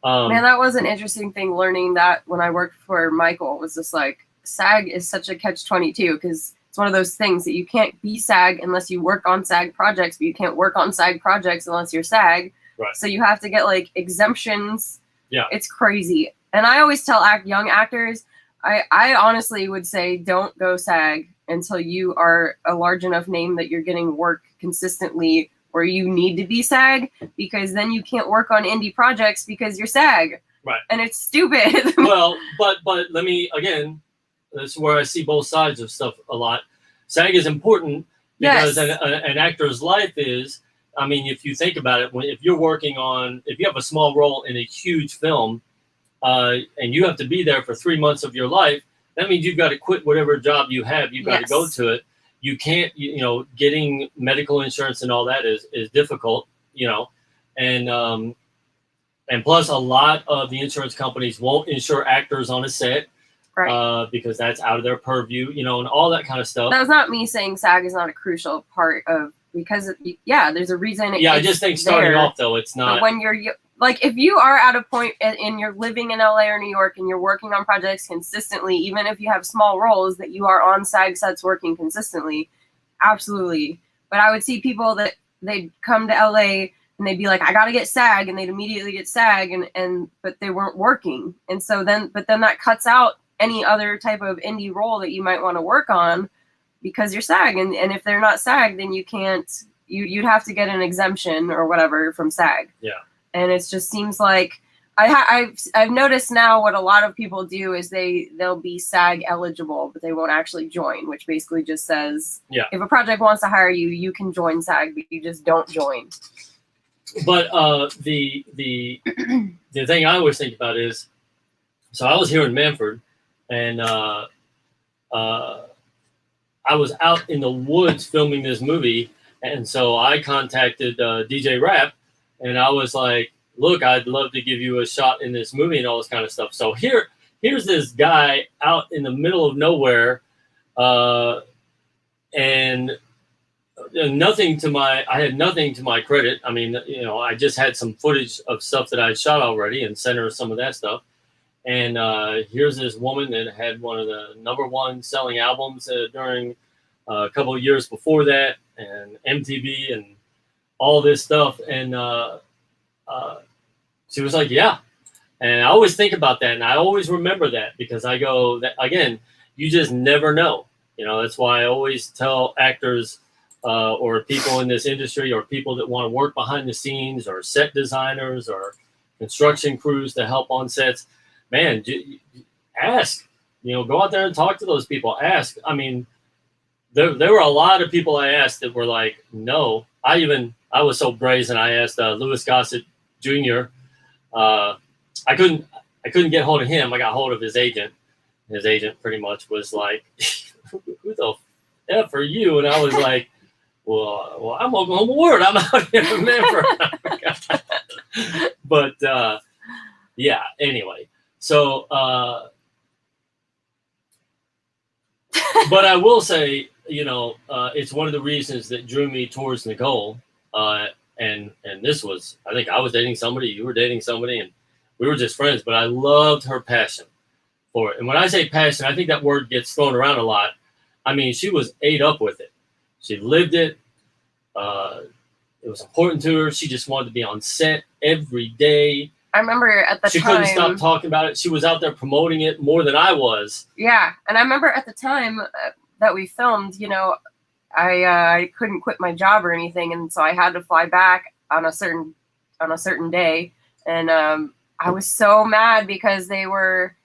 [SPEAKER 1] Man, that was an interesting thing, learning that when I worked for Michael. It was just like, SAG is such a catch-22, because it's one of those things that you can't be SAG unless you work on SAG projects, but you can't work on SAG projects unless you're SAG.
[SPEAKER 2] Right.
[SPEAKER 1] So you have to get like exemptions.
[SPEAKER 2] Yeah.
[SPEAKER 1] It's crazy. And I always tell young actors, I honestly would say don't go SAG until you are a large enough name that you're getting work consistently where you need to be SAG, because then you can't work on indie projects because you're SAG.
[SPEAKER 2] Right.
[SPEAKER 1] And it's stupid.
[SPEAKER 2] Well, but let me, again, this is where I see both sides of stuff a lot. SAG is important because
[SPEAKER 1] Yes.
[SPEAKER 2] an actor's life is, I mean, if you think about it, if you have a small role in a huge film, and you have to be there for 3 months of your life, that means you've got to quit whatever job you have. You've got to go to it. You can't, getting medical insurance and all that is difficult, and plus a lot of the insurance companies won't insure actors on a set,
[SPEAKER 1] Right.
[SPEAKER 2] because that's out of their purview, and all that kind of stuff.
[SPEAKER 1] That was not me saying SAG is not a crucial part of, because there's a reason.
[SPEAKER 2] I just think starting off though, it's not.
[SPEAKER 1] But when you're like, if you are at a point and you're living in LA or New York and you're working on projects consistently, even if you have small roles, that you are on SAG sets working consistently, absolutely. But I would see people that they'd come to LA and they'd be like, I got to get SAG, and they'd immediately get SAG, but they weren't working. And so then that cuts out any other type of indie role that you might want to work on because you're SAG. And if they're not SAG, then you can't, you'd have to get an exemption or whatever from SAG.
[SPEAKER 2] Yeah.
[SPEAKER 1] And it just seems like I've noticed now what a lot of people do is they'll be SAG eligible, but they won't actually join, which basically just says, if a project wants to hire you, you can join SAG, but you just don't join.
[SPEAKER 2] But the thing I always think about is, so I was here in Manford, and I was out in the woods filming this movie, and so I contacted DJ Rap, and I was like, look, I'd love to give you a shot in this movie and all this kind of stuff. So here's this guy out in the middle of nowhere, and I had nothing to my credit. I mean, I just had some footage of stuff that I had shot already and sent her some of that stuff. And here's this woman that had one of the #1 selling albums during a couple of years before that, and MTV and all this stuff. And she was like, yeah. And I always think about that. And I always remember that, because I go, that again, you just never know. That's why I always tell actors or people in this industry, or people that want to work behind the scenes, or set designers or construction crews to help on sets, man, ask. Go out there and talk to those people. Ask. I mean, there were a lot of people I asked that were like, no. I was so brazen. I asked Louis Gossett Jr. I couldn't get hold of him. I got hold of his agent. His agent pretty much was like, who the F are you? And I was like, well, I'm Oklahoma Word. I'm out here in Memphis. But yeah, anyway. So, but I will say, it's one of the reasons that drew me towards Nicole. And this was, I think I was dating somebody, you were dating somebody, and we were just friends, but I loved her passion for it. And when I say passion, I think that word gets thrown around a lot. I mean, she was ate up with it. She lived it. It was important to her. She just wanted to be on set every day.
[SPEAKER 1] I remember at the time.
[SPEAKER 2] She couldn't stop talking about it. She was out there promoting it more than I was.
[SPEAKER 1] Yeah. And I remember at the time that we filmed, I couldn't quit my job or anything. And so I had to fly back on a certain day. And I was so mad because they were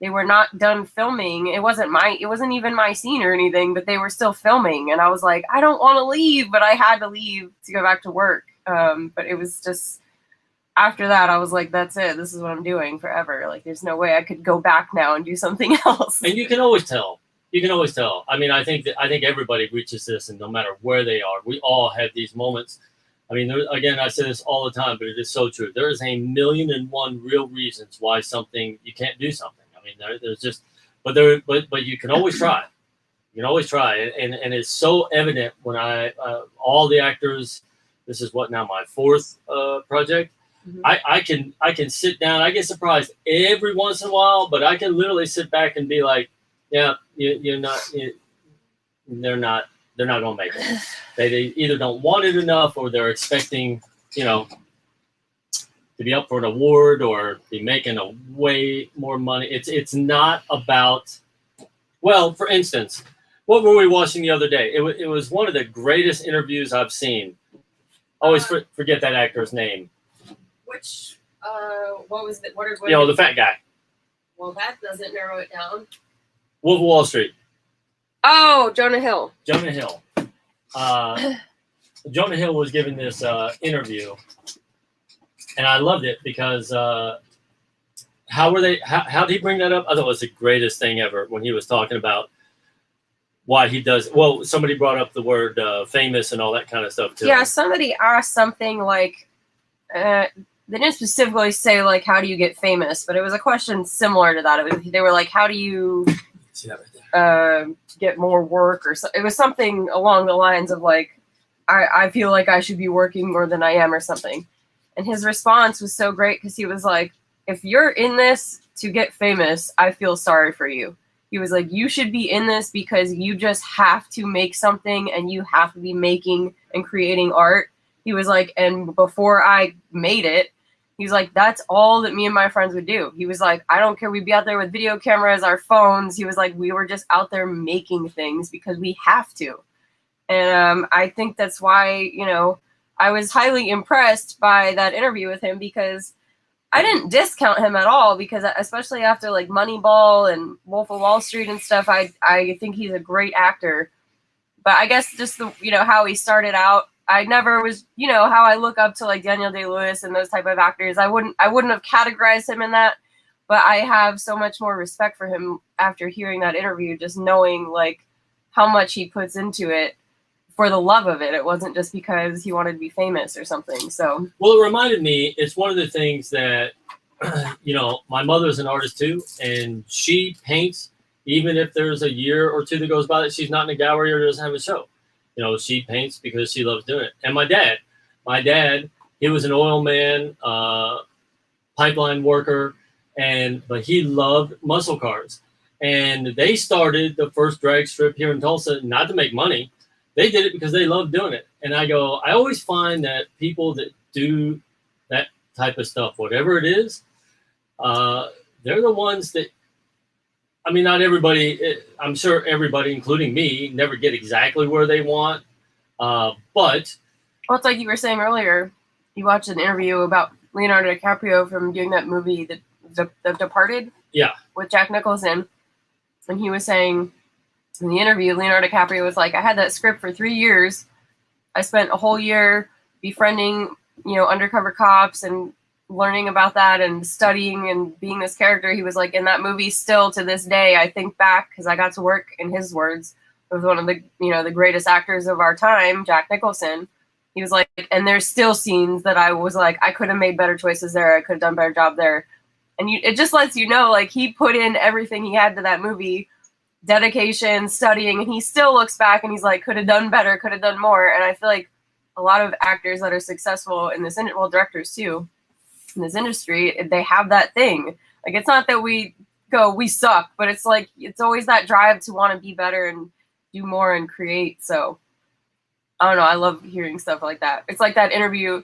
[SPEAKER 1] not done filming. It wasn't even my scene or anything, but they were still filming. And I was like, I don't want to leave, but I had to leave to go back to work. But it was just, after that, I was like, that's it. This is what I'm doing forever. Like, there's no way I could go back now and do something else.
[SPEAKER 2] And you can always tell. I mean, I think everybody reaches this, and no matter where they are, we all have these moments. I mean, again, I say this all the time, but it is so true. There is 1,000,001 real reasons why you can't do something. I mean, there's just, but you can always try. You can always try, and it's so evident when all the actors. This is what now my 4th project. Mm-hmm. I can sit down. I get surprised every once in a while, but I can literally sit back and be like, yeah, they're not gonna make it. They either don't want it enough, or they're expecting, to be up for an award or be making a way more money. It's not about. Well, for instance, what were we watching the other day? It was one of the greatest interviews I've seen. Always forget that actor's name.
[SPEAKER 1] Which what was it? What
[SPEAKER 2] the fat guy.
[SPEAKER 1] Well, that doesn't narrow it down.
[SPEAKER 2] Wolf of Wall Street.
[SPEAKER 1] Oh, Jonah Hill.
[SPEAKER 2] Jonah Hill. Jonah Hill was giving this interview, and I loved it because how did he bring that up? I thought it was the greatest thing ever when he was talking about why he does. Well, somebody brought up the word famous and all that kind of stuff too.
[SPEAKER 1] Yeah, somebody asked something like, they didn't specifically say like, how do you get famous? But it was a question similar to that. They were like, how do you
[SPEAKER 2] see that right there.
[SPEAKER 1] Get more work, or so. It was something along the lines of like, I feel like I should be working more than I am or something. And his response was so great because he was like, if you're in this to get famous, I feel sorry for you. He was like, you should be in this because you just have to make something and you have to be making and creating art. He was like, and before I made it, he was like, that's all that me and my friends would do. He was like, I don't care. We'd be out there with video cameras, our phones. He was like, we were just out there making things because we have to. And I think that's why, I was highly impressed by that interview with him because I didn't discount him at all because especially after like Moneyball and Wolf of Wall Street and stuff, I think he's a great actor. But I guess just the, how he started out, I never was, how I look up to like Daniel Day-Lewis and those type of actors. I wouldn't have categorized him in that, but I have so much more respect for him after hearing that interview, just knowing like how much he puts into it for the love of it. It wasn't just because he wanted to be famous or something. So,
[SPEAKER 2] well, it reminded me, it's one of the things that, my mother's an artist too, and she paints, even if there's a year or two that goes by that she's not in a gallery or doesn't have a show. She paints because she loves doing it. And my dad, he was an oil man, pipeline worker, but he loved muscle cars. And they started the first drag strip here in Tulsa, not to make money. They did it because they loved doing it. And I always find that people that do that type of stuff, whatever it is, they're the ones that, I mean, not everybody, I'm sure everybody, including me, never get exactly where they want. But.
[SPEAKER 1] Well, it's like you were saying earlier, you watched an interview about Leonardo DiCaprio from doing that movie, The The Departed.
[SPEAKER 2] Yeah.
[SPEAKER 1] With Jack Nicholson, and he was saying in the interview, Leonardo DiCaprio was like, I had that script for 3 years. I spent a whole year befriending, undercover cops and learning about that and studying and being this character. He was like, in that movie, still to this day, I think back, because I got to work, in his words, with one of the, the greatest actors of our time, Jack Nicholson. He was like, and there's still scenes that I was like, I could have made better choices there. I could have done a better job there. And it just lets you know, like, he put in everything he had to that movie, dedication, studying, and he still looks back and he's like, could have done better, could have done more. And I feel like a lot of actors that are successful in this, well, directors too, in this industry, they have that thing. Like, it's not that we go, we suck, but it's like, it's always that drive to want to be better and do more and create. So I don't know, I love hearing stuff like that. It's like that interview,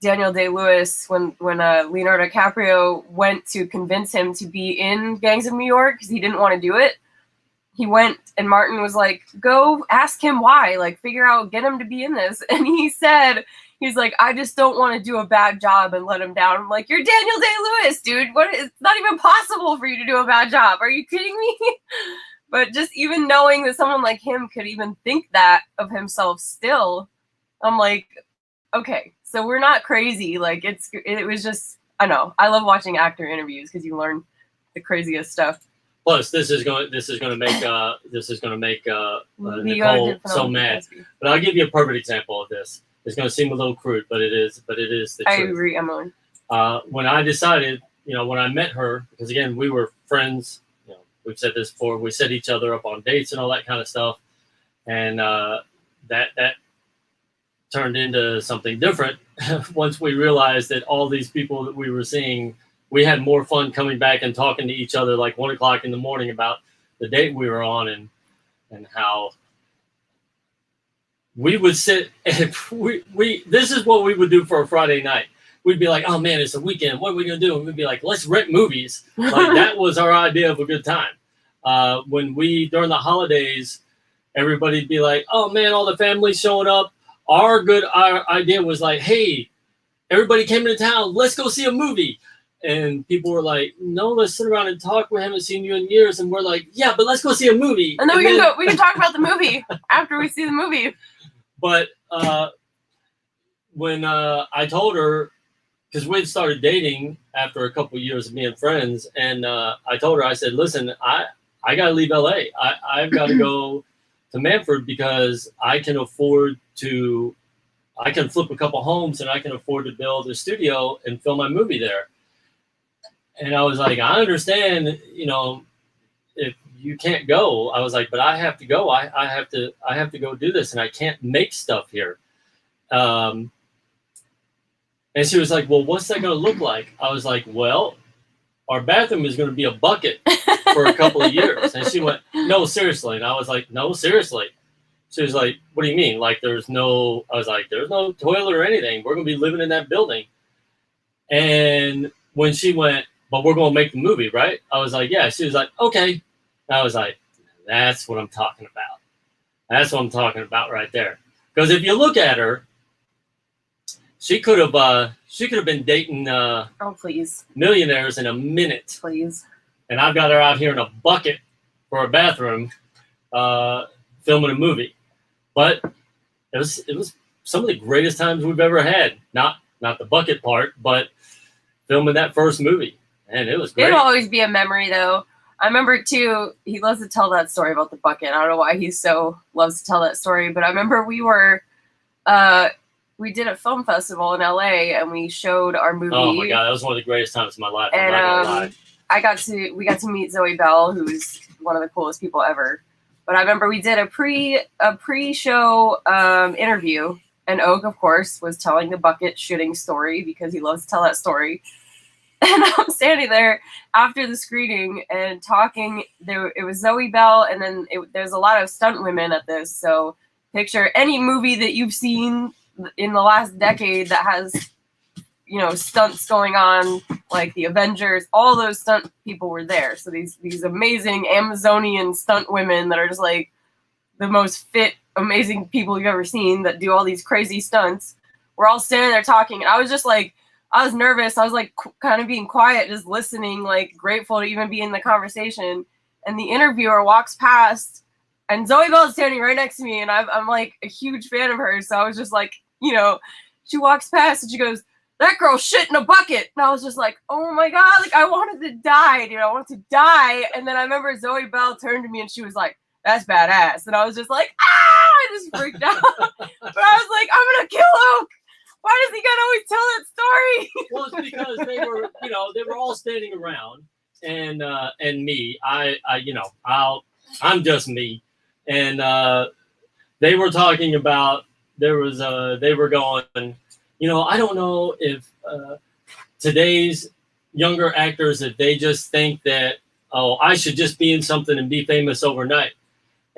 [SPEAKER 1] Daniel Day-Lewis, when Leonardo DiCaprio went to convince him to be in Gangs of New York because he didn't want to do it. He went, and Martin was like, go ask him why, like, figure out, get him to be in this. And he said, he's like, I just don't want to do a bad job and let him down. I'm like, you're Daniel Day-Lewis, dude. It's not even possible for you to do a bad job. Are you kidding me? But just even knowing that someone like him could even think that of himself still, I'm like, okay, so we're not crazy. Like, it was just, I know. I love watching actor interviews because you learn the craziest stuff.
[SPEAKER 2] Plus, this is going to make Nicole so mad. But I'll give you a perfect example of this. It's going to seem a little crude, but it is the truth.
[SPEAKER 1] I agree, Emily.
[SPEAKER 2] When I decided, when I met her, because again, we were friends. We've said this before. We set each other up on dates and all that kind of stuff, and that turned into something different once we realized that all these people that we were seeing, we had more fun coming back and talking to each other like 1 o'clock in the morning about the date we were on and how we would sit and we this is what we would do for a Friday night. We'd be like, oh man, it's a weekend. What are we going to do? And we'd be like, let's rent movies. Like, that was our idea of a good time. When during the holidays, everybody'd be like, oh man, all the families showing up. Our idea was like, hey, everybody came into town. Let's go see a movie. And people were like, no, let's sit around and talk. We haven't seen you in years. And we're like, yeah, but let's go see a movie.
[SPEAKER 1] And then we can talk about the movie after we see the movie.
[SPEAKER 2] But when I told her, because we'd started dating after a couple of years of being friends, and I told her, I said, listen, I got to leave LA. I've got to go to Manford because I can flip a couple homes and I can afford to build a studio and film my movie there. And I was like, I understand, if you can't go. I was like, but I have to go. I have to go do this, and I can't make stuff here. And she was like, well, what's that going to look like? I was like, well, our bathroom is going to be a bucket for a couple of years. And she went, no, seriously. And I was like, no, seriously. She was like, what do you mean? Like, I was like, there's no toilet or anything. We're going to be living in that building. And when she went, but we're going to make the movie, right? I was like, yeah. She was like, okay. And I was like, that's what I'm talking about. That's what I'm talking about right there. Because if you look at her, she could have been dating
[SPEAKER 1] please,
[SPEAKER 2] millionaires in a minute.
[SPEAKER 1] Please.
[SPEAKER 2] And I've got her out here in a bucket for a bathroom, filming a movie. But it was some of the greatest times we've ever had. Not the bucket part, but filming that first movie. And it was great.
[SPEAKER 1] It'll always be a memory, though. I remember, too, he loves to tell that story about the bucket. I don't know why he so loves to tell that story, but I remember we did a film festival in LA, and we showed our movie.
[SPEAKER 2] Oh, my God. That was one of the greatest times of my life.
[SPEAKER 1] And
[SPEAKER 2] I'm not gonna lie.
[SPEAKER 1] we got to meet Zoe Bell, who's one of the coolest people ever. But I remember we did a pre-show interview, and Oak, of course, was telling the bucket shooting story because he loves to tell that story. And I'm standing there after the screening and talking. It was Zoe Bell, and then there's a lot of stunt women at this. So picture any movie that you've seen in the last decade that has, stunts going on, like the Avengers. All those stunt people were there. So these amazing Amazonian stunt women that are just like the most fit, amazing people you've ever seen that do all these crazy stunts. We're all standing there talking, and I was just like, I was nervous. I was like kind of being quiet, just listening, like grateful to even be in the conversation. And the interviewer walks past, and Zoe Bell is standing right next to me, and I'm like a huge fan of hers. So I was just like, you know, she walks past and she goes, "That girl shit in a bucket." And I was just like, oh my God, like I wanted to die, dude. I wanted to die. And then I remember Zoe Bell turned to me and she was like, "That's badass." And I was just like, ah, I just freaked out. But I was like, I'm going to kill Oak. Why does he gotta always tell that story?
[SPEAKER 2] Well, it's because they were, you know, they were all standing around, and me, I'm just me, and they were talking about they were going, you know, I don't know if today's younger actors, if they just think that, oh, I should just be in something and be famous overnight,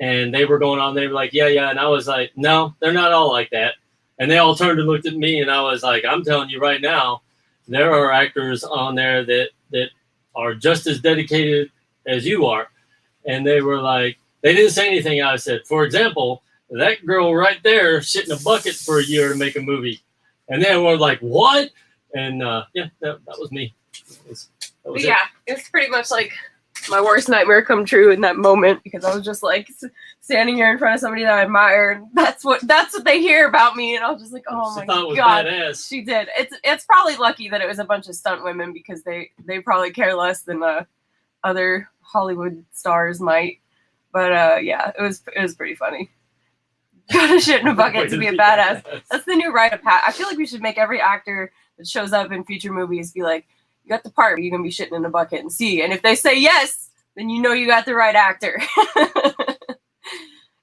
[SPEAKER 2] and they were going on, they were like, yeah, and I was like, no, they're not all like that. And they all turned and looked at me, and I was like, I'm telling you right now, there are actors on there that are just as dedicated as you are. And they were like, they didn't say anything. I said, for example, that girl right there shit in a bucket for a year to make a movie. And they were like, what? And yeah, that was me. That was
[SPEAKER 1] yeah, it's pretty much like my worst nightmare come true in that moment, because I was just like standing here in front of somebody that I admire, and that's what they hear about me, and I was just like, oh my God,
[SPEAKER 2] badass.
[SPEAKER 1] She did. It's probably lucky that it was a bunch of stunt women, because they probably care less than other Hollywood stars might. But yeah, it was pretty funny. Gotta shit in a bucket to be a badass. That's the new rite of passage. I feel like we should make every actor that shows up in future movies be like, you got the part where you're gonna be shitting in a bucket, and see. And if they say yes, then you know you got the right actor.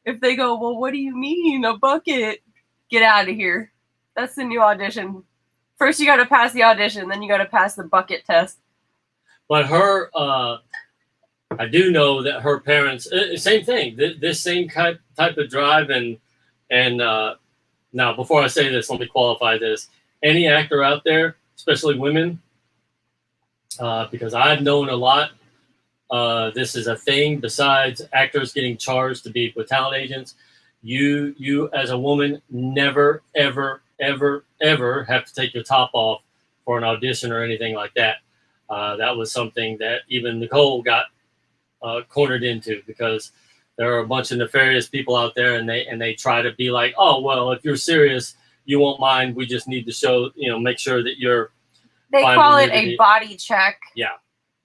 [SPEAKER 1] If they go, well, what do you mean a bucket? Get out of here. That's the new audition. First you gotta pass the audition, then you gotta pass the bucket test.
[SPEAKER 2] But her, I do know that her parents, same thing. This same type of drive, and now before I say this, let me qualify this. Any actor out there, especially women, because I've known a lot. This is a thing. Besides actors getting charged to be with talent agents, you as a woman never, ever, ever, ever have to take your top off for an audition or anything like that. That was something that even Nicole got cornered into, because there are a bunch of nefarious people out there, and they try to be like, oh, well, if you're serious, you won't mind. We just need to show, make sure that you're.
[SPEAKER 1] They call it a body check.
[SPEAKER 2] Yeah.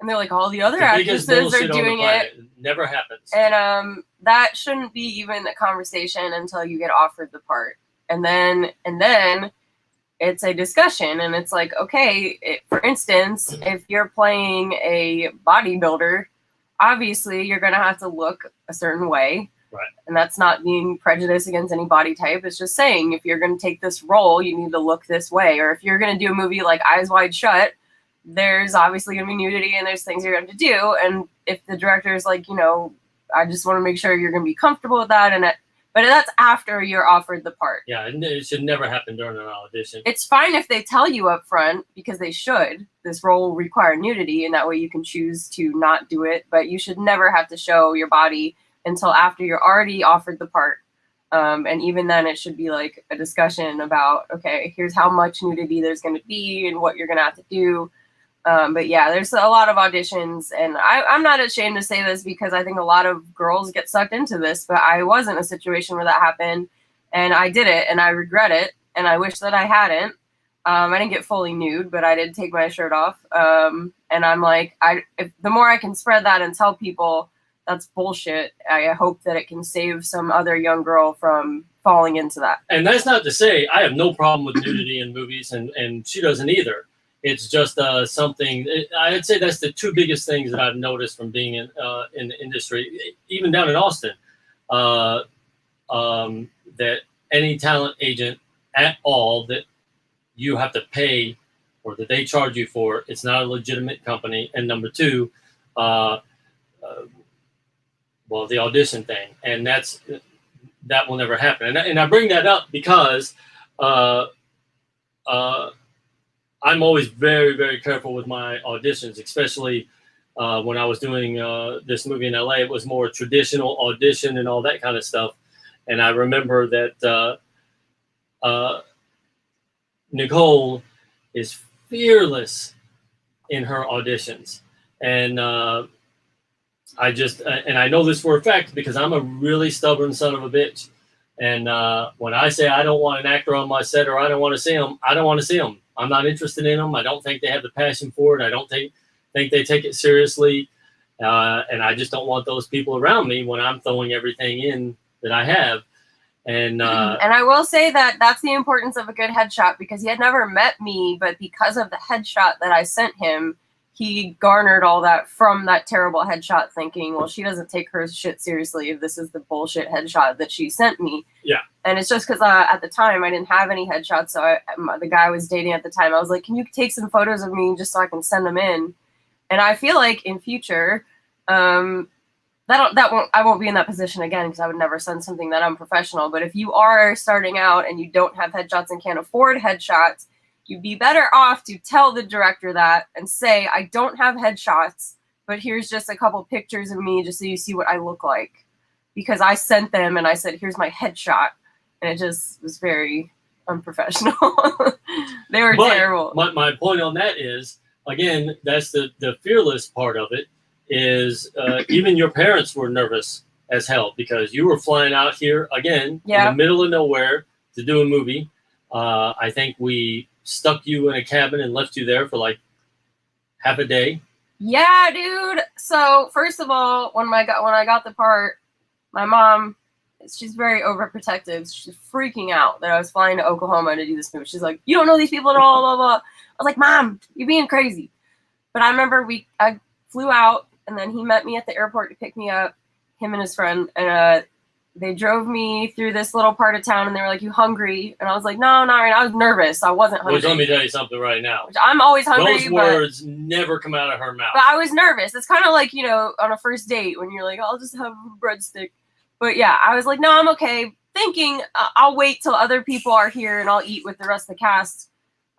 [SPEAKER 1] And they're like, all the other actresses are doing it.
[SPEAKER 2] Never happens.
[SPEAKER 1] And that shouldn't be even a conversation until you get offered the part. And then it's a discussion, and it's like, okay, for instance, if you're playing a bodybuilder, obviously you're going to have to look a certain way.
[SPEAKER 2] Right.
[SPEAKER 1] And that's not being prejudiced against any body type. It's just saying, if you're going to take this role, you need to look this way. Or if you're going to do a movie like Eyes Wide Shut, there's obviously going to be nudity, and there's things you're going to do. And if the director is like, I just want to make sure you're going to be comfortable with that. But that's after you're offered the part.
[SPEAKER 2] Yeah, and it should never happen during an audition.
[SPEAKER 1] It's fine if they tell you up front, because they should. This role will require nudity, and that way you can choose to not do it. But you should never have to show your body until after you're already offered the part. And even then, it should be like a discussion about, okay, here's how much nudity there's going to be and what you're going to have to do. But yeah, there's a lot of auditions, and I'm not ashamed to say this, because I think a lot of girls get sucked into this, but I was in a situation where that happened, and I did it, and I regret it, and I wish that I hadn't. I didn't get fully nude, but I did take my shirt off. And I'm like, if the more I can spread that and tell people that's bullshit, I hope that it can save some other young girl from falling into that.
[SPEAKER 2] And that's not to say I have no problem with nudity in movies, and she doesn't either. It's just something. I'd say that's the two biggest things that I've noticed from being in the industry, even down in Austin, that any talent agent at all that you have to pay or that they charge you for, it's not a legitimate company. And number two, the audition thing, and that will never happen. And I bring that up because I'm always very, very careful with my auditions, especially when I was doing this movie in LA. It was more traditional audition and all that kind of stuff. And I remember that Nicole is fearless in her auditions. And and I know this for a fact because I'm a really stubborn son of a bitch. And when I say I don't want an actor on my set or I don't want to see them, I don't want to see them. I'm not interested in them. I don't think they have the passion for it. I don't think they take it seriously. And I just don't want those people around me when I'm throwing everything in that I have. And
[SPEAKER 1] I will say that that's the importance of a good headshot, because he had never met me, but because of the headshot that I sent him, he garnered all that from that terrible headshot, thinking, well, she doesn't take her shit seriously if this is the bullshit headshot that she sent me.
[SPEAKER 2] Yeah.
[SPEAKER 1] And it's just because at the time I didn't have any headshots. So the guy I was dating at the time, I was like, can you take some photos of me just so I can send them in? And I feel like in future, I won't be in that position again, because I would never send something that unprofessional. But if you are starting out and you don't have headshots and can't afford headshots, you'd be better off to tell the director that and say, I don't have headshots, but here's just a couple pictures of me just so you see what I look like. Because I sent them and I said, here's my headshot. And it just was very unprofessional. They were terrible.
[SPEAKER 2] My point on that is, again, that's the fearless part of it, is even your parents were nervous as hell because you were flying out here, again, in the middle of nowhere to do a movie. I think we stuck you in a cabin and left you there for like half a day.
[SPEAKER 1] Yeah, dude. So first of all, when I got the part, my mom, she's very overprotective. She's freaking out that I was flying to Oklahoma to do this movie. She's like, you don't know these people at all, blah, blah. I was like, Mom, you're being crazy. But I remember I flew out, and then he met me at the airport to pick me up, him and his friend, and they drove me through this little part of town, and they were like, you hungry? And I was like, no, not right now. I was nervous. I wasn't hungry.
[SPEAKER 2] Which, let me tell you something right now.
[SPEAKER 1] Which I'm always hungry.
[SPEAKER 2] Those words never come out of her mouth.
[SPEAKER 1] But I was nervous. It's kind of like, on a first date when you're like, I'll just have a breadstick. But yeah, I was like, no, I'm okay. Thinking I'll wait till other people are here and I'll eat with the rest of the cast.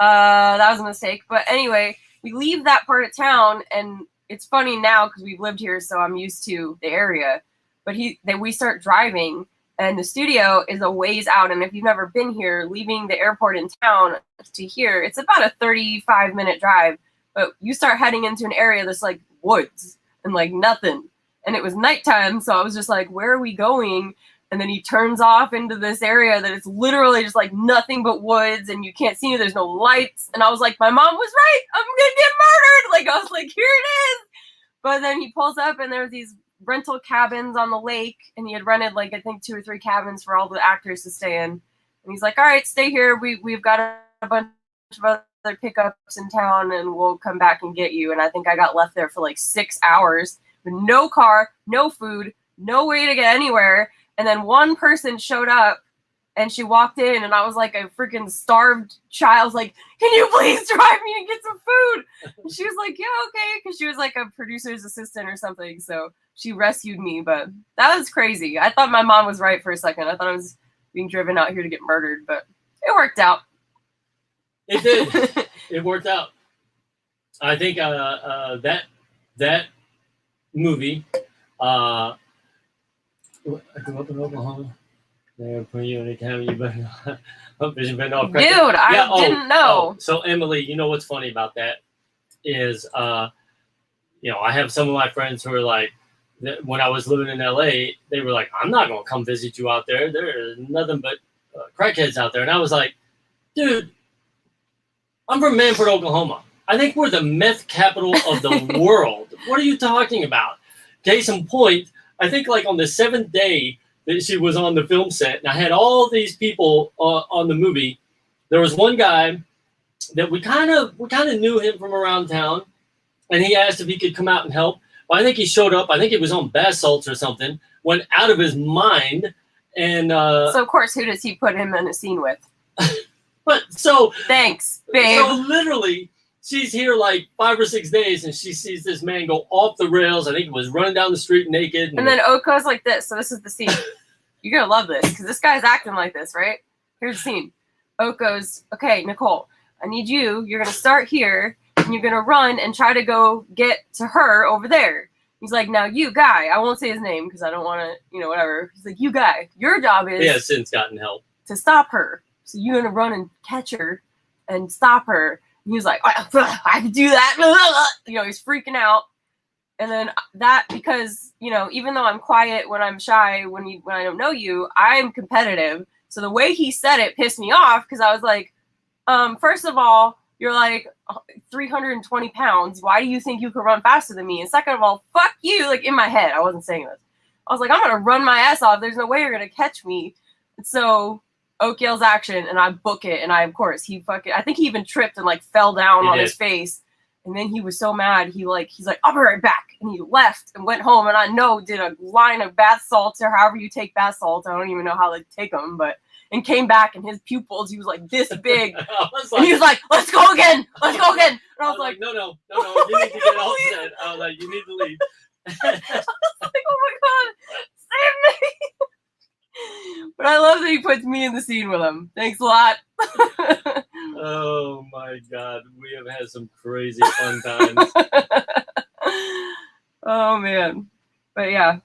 [SPEAKER 1] That was a mistake. But anyway, we leave that part of town, and it's funny now because we've lived here, so I'm used to the area. But we start driving, and the studio is a ways out. And if you've never been here, leaving the airport in town to here, it's about a 35-minute drive. But you start heading into an area that's like woods and like nothing. And it was nighttime, so I was just like, where are we going? And then he turns off into this area that is literally just like nothing but woods, and you can't see, there's no lights. And I was like, my mom was right. I'm going to get murdered. Like, I was like, here it is. But then he pulls up, and there's these rental cabins on the lake, and he had rented like, I think 2 or 3 cabins for all the actors to stay in. And he's like, all right, stay here. We've got a bunch of other pickups in town, and we'll come back and get you. And I think I got left there for like 6 hours with no car, no food, no way to get anywhere. And then one person showed up, and she walked in, and I was like a freaking starved child. I was like, can you please drive me and get some food? And she was like, yeah, okay. Because she was like a producer's assistant or something. So she rescued me. But that was crazy. I thought my mom was right for a second. I thought I was being driven out here to get murdered, but it worked out.
[SPEAKER 2] It did. It worked out. I think that movie, I grew up in Oklahoma. They're putting you in a cabin. You better not. Dude,
[SPEAKER 1] I didn't know.
[SPEAKER 2] So Emily, you know what's funny about that is, I have some of my friends who are like, when I was living in LA, they were like, I'm not going to come visit you out there. There's nothing but crackheads out there. And I was like, dude, I'm from Manford, Oklahoma. I think we're the meth capital of the world. What are you talking about? Case in point, I think like on the 7th day that she was on the film set, and I had all these people on the movie. There was one guy that we kind of knew him from around town, and he asked if he could come out and help. Well, I think he showed up. I think it was on bath salts or something. Went out of his mind, and
[SPEAKER 1] so of course, who does he put him in a scene with?
[SPEAKER 2] But so
[SPEAKER 1] thanks, babe.
[SPEAKER 2] So literally, she's here like 5 or 6 days, and she sees this man go off the rails. I think he was running down the street naked.
[SPEAKER 1] And then Oko's like this. So this is the scene. You're going to love this because this guy's acting like this, right? Here's the scene. Oko's, okay, Nicole, I need you. You're going to start here, and you're going to run and try to go get to her over there. He's like, now you guy. I won't say his name because I don't want to, whatever. He's like, you guy. Your job is
[SPEAKER 2] since gotten help
[SPEAKER 1] to stop her. So you're going to run and catch her and stop her. He was like, I can do that. You know, he's freaking out. And then that, because, you know, even though I'm quiet when I'm shy, when I don't know you, I'm competitive. So the way he said it pissed me off, because I was like, first of all, you're like 320 pounds. Why do you think you could run faster than me? And second of all, fuck you. Like, in my head, I wasn't saying this. I was like, I'm going to run my ass off. There's no way you're going to catch me. And so Oak yells action, and I book it. And I think he even tripped and like fell down on his face. And then he was so mad, he's like, I'll be right back. And he left and went home. And I did a line of bath salts, or however you take bath salts. I don't even know how to take them, and came back, and his pupils, he was like this big. And he was like, let's go again. And I was like,
[SPEAKER 2] no, you need to get off set. I was like, you need to leave.
[SPEAKER 1] I was like, oh my God, save me. But I love that he puts me in the scene with him. Thanks a lot.
[SPEAKER 2] Oh my God, we have had some crazy fun times.
[SPEAKER 1] Oh man, but yeah,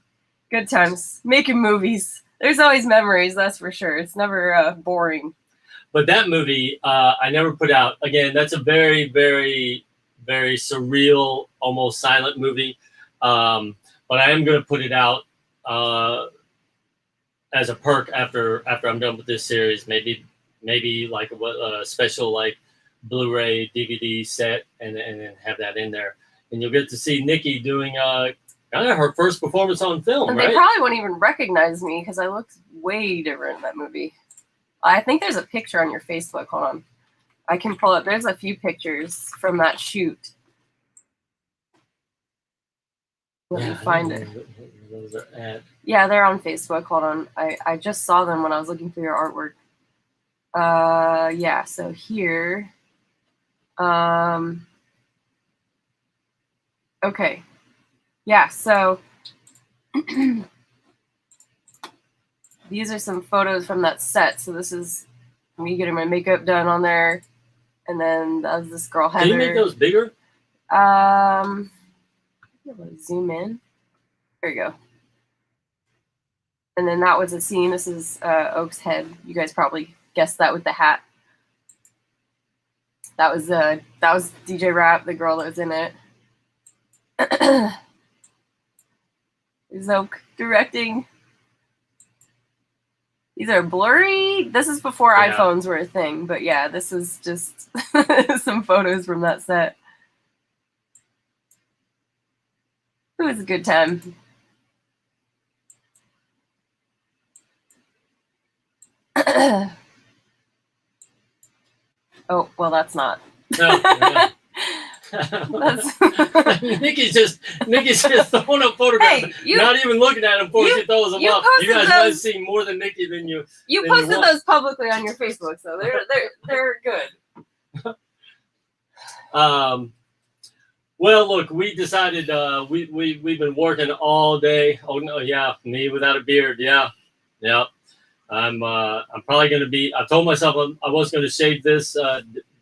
[SPEAKER 1] good times making movies. There's always memories, that's for sure. It's never boring.
[SPEAKER 2] But that movie, I never put out. Again, that's a very, very, very surreal, almost silent movie. But I am going to put it out as a perk after I'm done with this series. Maybe like a special like Blu-ray DVD set, and then have that in there, and you'll get to see Nikki doing kind of her first performance on film.
[SPEAKER 1] And
[SPEAKER 2] right?
[SPEAKER 1] They probably won't even recognize me because I looked way different in that movie. I think there's a picture on your Facebook. Hold on, I can pull up. There's a few pictures from that shoot. Let me find it.
[SPEAKER 2] Those are at. Yeah,
[SPEAKER 1] they're on Facebook. Hold on, I just saw them when I was looking through your artwork. Yeah, so here, okay. Yeah, so these are some photos from that set. So this is me getting my makeup done on there. And then that was this girl, Heather.
[SPEAKER 2] Can you make those bigger?
[SPEAKER 1] Zoom in. There you go. And then that was a scene. This is Oak's head. You guys probably guessed that with the hat. That was DJ Rap, the girl that was in it. Is Oak directing? These are blurry. This is before iPhones were a thing, but yeah, this is just some photos from that set. It was a good time. Oh, well, that's not.
[SPEAKER 2] No. Nikki's just throwing up photographs, not even looking at them before she throws them up. You guys might have seen more than Nikki than you.
[SPEAKER 1] You posted those publicly on your Facebook, so they're good.
[SPEAKER 2] Well, look, we decided we've been working all day. Oh no, yeah, me without a beard, yeah. I'm probably going to be. I told myself I was going to shave this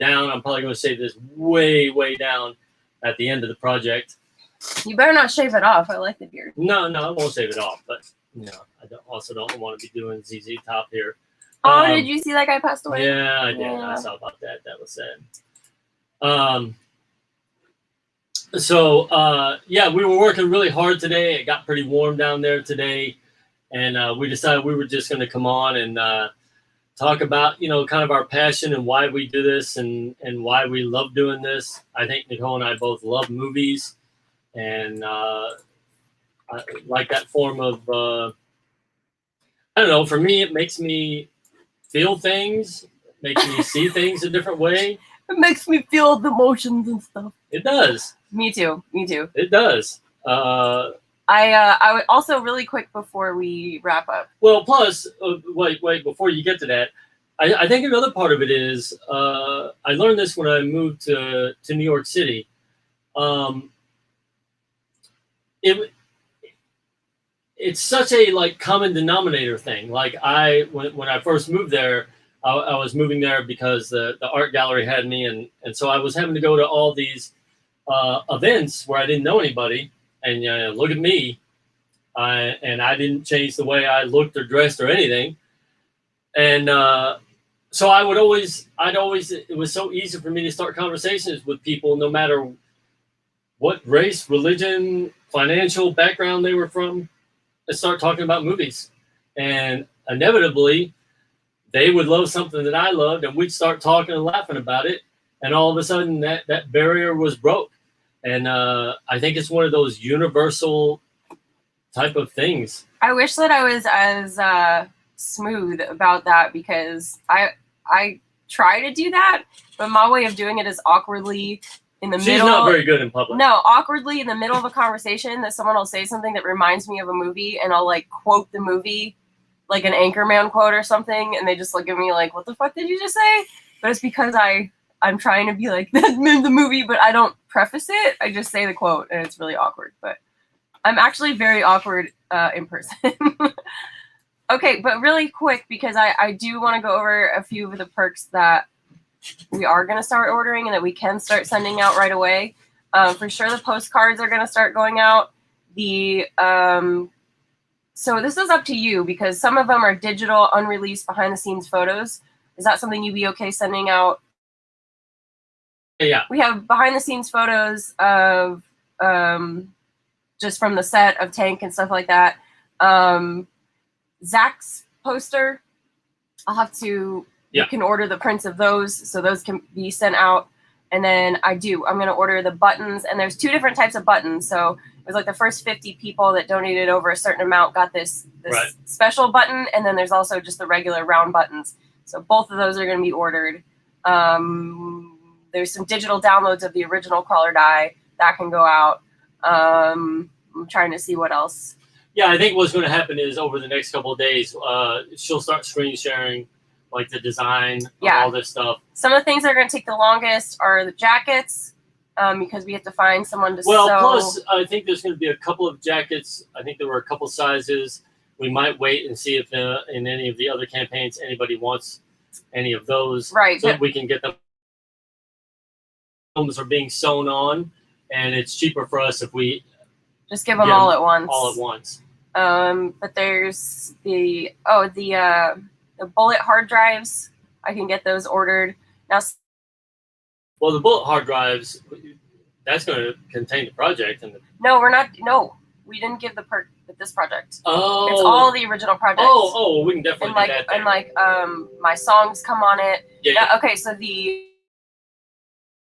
[SPEAKER 2] down. I'm probably going to shave this way down at the end of the project.
[SPEAKER 1] You better not shave it off. I like the beard.
[SPEAKER 2] No, I won't shave it off. But I also don't want to be doing ZZ Top here.
[SPEAKER 1] Oh, did you see that guy passed away?
[SPEAKER 2] Yeah, I did. Yeah. I saw about that. That was sad. So we were working really hard today. It got pretty warm down there today. And we decided we were just going to come on and talk about, kind of our passion and why we do this and why we love doing this. I think Nicole and I both love movies and I like that form of, I don't know, for me, it makes me feel things, makes me see things a different way.
[SPEAKER 1] It makes me feel the emotions and stuff.
[SPEAKER 2] It does.
[SPEAKER 1] Me too.
[SPEAKER 2] It does.
[SPEAKER 1] I would also really quick before we wrap up.
[SPEAKER 2] Well, plus, wait, before you get to that, I think another part of it is I learned this when I moved to New York City. It's such a common denominator thing. Like when I first moved there, I was moving there because the art gallery had me, and so I was having to go to all these events where I didn't know anybody. And look at me, and I didn't change the way I looked or dressed or anything. And so it was so easy for me to start conversations with people, no matter what race, religion, financial background they were from, and start talking about movies. And inevitably, they would love something that I loved, and we'd start talking and laughing about it. And all of a sudden, that barrier was broke. And I think it's one of those universal type of things.
[SPEAKER 1] I wish that I was as smooth about that, because I try to do that, but my way of doing it is awkwardly in the middle.
[SPEAKER 2] She's not very good in public.
[SPEAKER 1] No, awkwardly in the middle of a conversation that someone will say something that reminds me of a movie, and I'll like quote the movie, like an Anchorman quote or something, and they just look at me like, "What the fuck did you just say?" But it's because I'm trying to be like the movie, but I don't preface it. I just say the quote, and it's really awkward. But I'm actually very awkward in person. Okay, but really quick, because I do want to go over a few of the perks that we are going to start ordering and that we can start sending out right away. For sure, the postcards are going to start going out. So this is up to you, because some of them are digital, unreleased, behind-the-scenes photos. Is that something you'd be okay sending out?
[SPEAKER 2] Yeah.
[SPEAKER 1] We have behind-the-scenes photos of just from the set of Tank and stuff like that. Zach's poster, I'll have to, you can order the prints of those, so those can be sent out. And then I'm going to order the buttons, and there's 2 different types of buttons. So it was like the first 50 people that donated over a certain amount got this
[SPEAKER 2] right.
[SPEAKER 1] special button, and then there's also just the regular round buttons. So both of those are going to be ordered. There's some digital downloads of the original Crawler Die that can go out. I'm trying to see what else.
[SPEAKER 2] Yeah, I think what's going to happen is over the next couple of days, she'll start screen sharing, like the design, all this stuff.
[SPEAKER 1] Some of the things that are going to take the longest are the jackets, because we have to find someone to sew.
[SPEAKER 2] Well, plus, I think there's going to be a couple of jackets. I think there were a couple sizes. We might wait and see if in any of the other campaigns anybody wants any of those.
[SPEAKER 1] Right.
[SPEAKER 2] So that we can get them. Homes are being sewn on, and it's cheaper for us if we
[SPEAKER 1] just give them all at once.
[SPEAKER 2] All at once.
[SPEAKER 1] But there's the bullet hard drives. I can get those ordered now.
[SPEAKER 2] Well, the bullet hard drives, that's going to contain the project.
[SPEAKER 1] No, we're not. No, we didn't give the perk with this project.
[SPEAKER 2] Oh,
[SPEAKER 1] it's all the original projects.
[SPEAKER 2] Oh, we can definitely
[SPEAKER 1] do that. And my songs come on it.
[SPEAKER 2] Yeah.
[SPEAKER 1] Okay, so the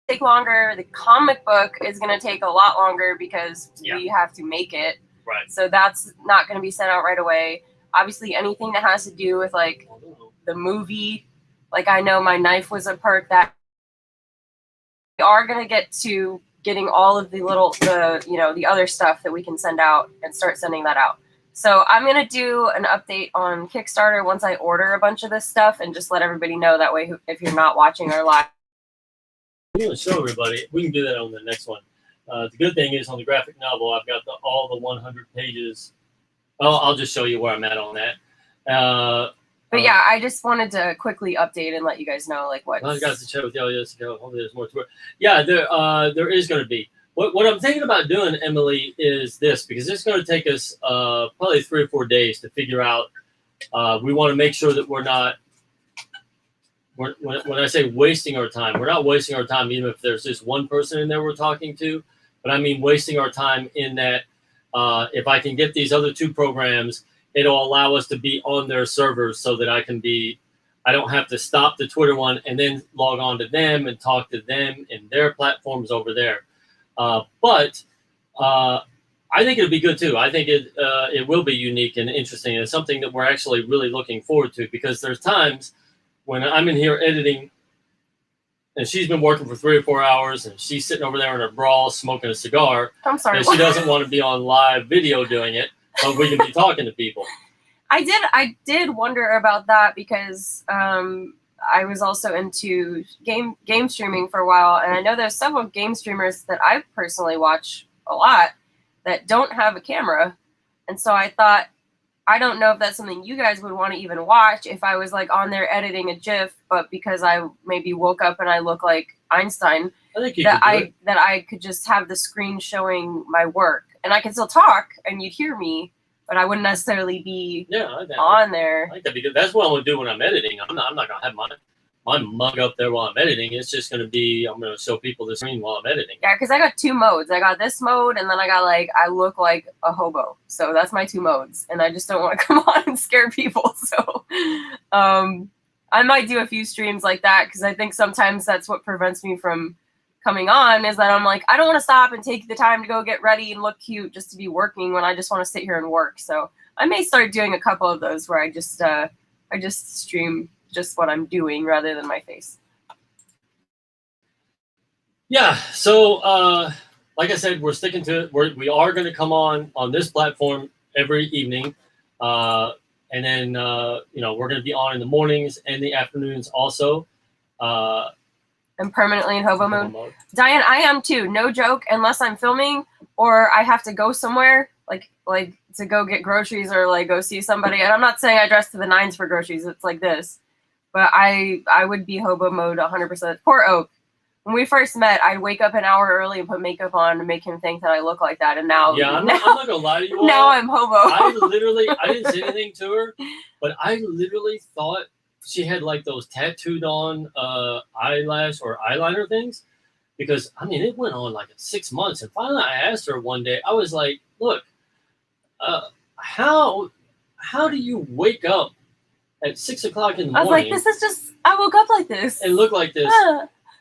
[SPEAKER 1] take longer. The comic book is going to take a lot longer because we have to make it.
[SPEAKER 2] Right.
[SPEAKER 1] So that's not going to be sent out right away. Obviously, anything that has to do with like the movie, like I know my knife was a perk that we are going to get to getting all of the the other stuff that we can send out and start sending that out. So I'm going to do an update on Kickstarter once I order a bunch of this stuff and just let everybody know. That way, if you're not watching our live.
[SPEAKER 2] I'm going to show everybody. We can do that on the next one. The good thing is on the graphic novel, I've got all the 100 pages. Oh, I'll just show you where I'm at on that.
[SPEAKER 1] But yeah, I just wanted to quickly update and let you guys know like what.
[SPEAKER 2] I got to chat with y'all years ago. Hopefully there's more to it. Yeah, there is going to be. What I'm thinking about doing, Emily, is this, because it's going to take us probably 3 or 4 days to figure out. We want to make sure that we're not. When I say wasting our time, we're not wasting our time even if there's just one person in there we're talking to, but I mean wasting our time in that if I can get these other 2 programs, it'll allow us to be on their servers so that I don't have to stop the Twitter one and then log on to them and talk to them in their platforms over there. But I think it'll be good too. I think it will be unique and interesting. It's something that we're actually really looking forward to, because there's times when I'm in here editing and she's been working for 3 or 4 hours and she's sitting over there in her bra smoking a cigar.
[SPEAKER 1] I'm sorry.
[SPEAKER 2] And she doesn't want to be on live video doing it, but we can be talking to people.
[SPEAKER 1] I did wonder about that because I was also into game streaming for a while, and I know there's several game streamers that I personally watch a lot that don't have a camera. And so I thought, I don't know if that's something you guys would want to even watch if I was like on there editing a GIF, but because I maybe woke up and I look like Einstein, that I could just have the screen showing my work, and I could still talk and you'd hear me, but I wouldn't necessarily be on there.
[SPEAKER 2] I think that'd be good. That's what I'm gonna do when I'm editing. I'm not gonna have my mug up there while I'm editing. It's just going to be, I'm going to show people the screen while I'm editing.
[SPEAKER 1] Yeah, because I got 2 modes. I got this mode, and then I got like I look like a hobo. So that's my 2 modes, and I just don't want to come on and scare people. So, I might do a few streams like that because I think sometimes that's what prevents me from coming on is that I'm like I don't want to stop and take the time to go get ready and look cute just to be working when I just want to sit here and work. So I may start doing a couple of those where I just stream just what I'm doing rather than my face.
[SPEAKER 2] Yeah, so like I said, we're sticking to it. We are going to come on this platform every evening, and then we're going to be on in the mornings and the afternoons also.
[SPEAKER 1] I'm permanently in hobo mode. Diane, I am too. No joke. Unless I'm filming or I have to go somewhere, like to go get groceries or like go see somebody. And I'm not saying I dress to the nines for groceries. It's like this, but I would be hobo mode 100%. Poor Oak. When we first met, I'd wake up an hour early and put makeup on to make him think that I look like that. And now,
[SPEAKER 2] I'm not gonna lie to you all.
[SPEAKER 1] Now I'm hobo.
[SPEAKER 2] I didn't say anything to her, but I literally thought she had like those tattooed on eyelash or eyeliner things, because I mean it went on like 6 months, and finally I asked her one day. I was like, "Look, how do you wake up at 6 o'clock in the morning?"
[SPEAKER 1] I was like, "This is just I woke up like this
[SPEAKER 2] and look like this."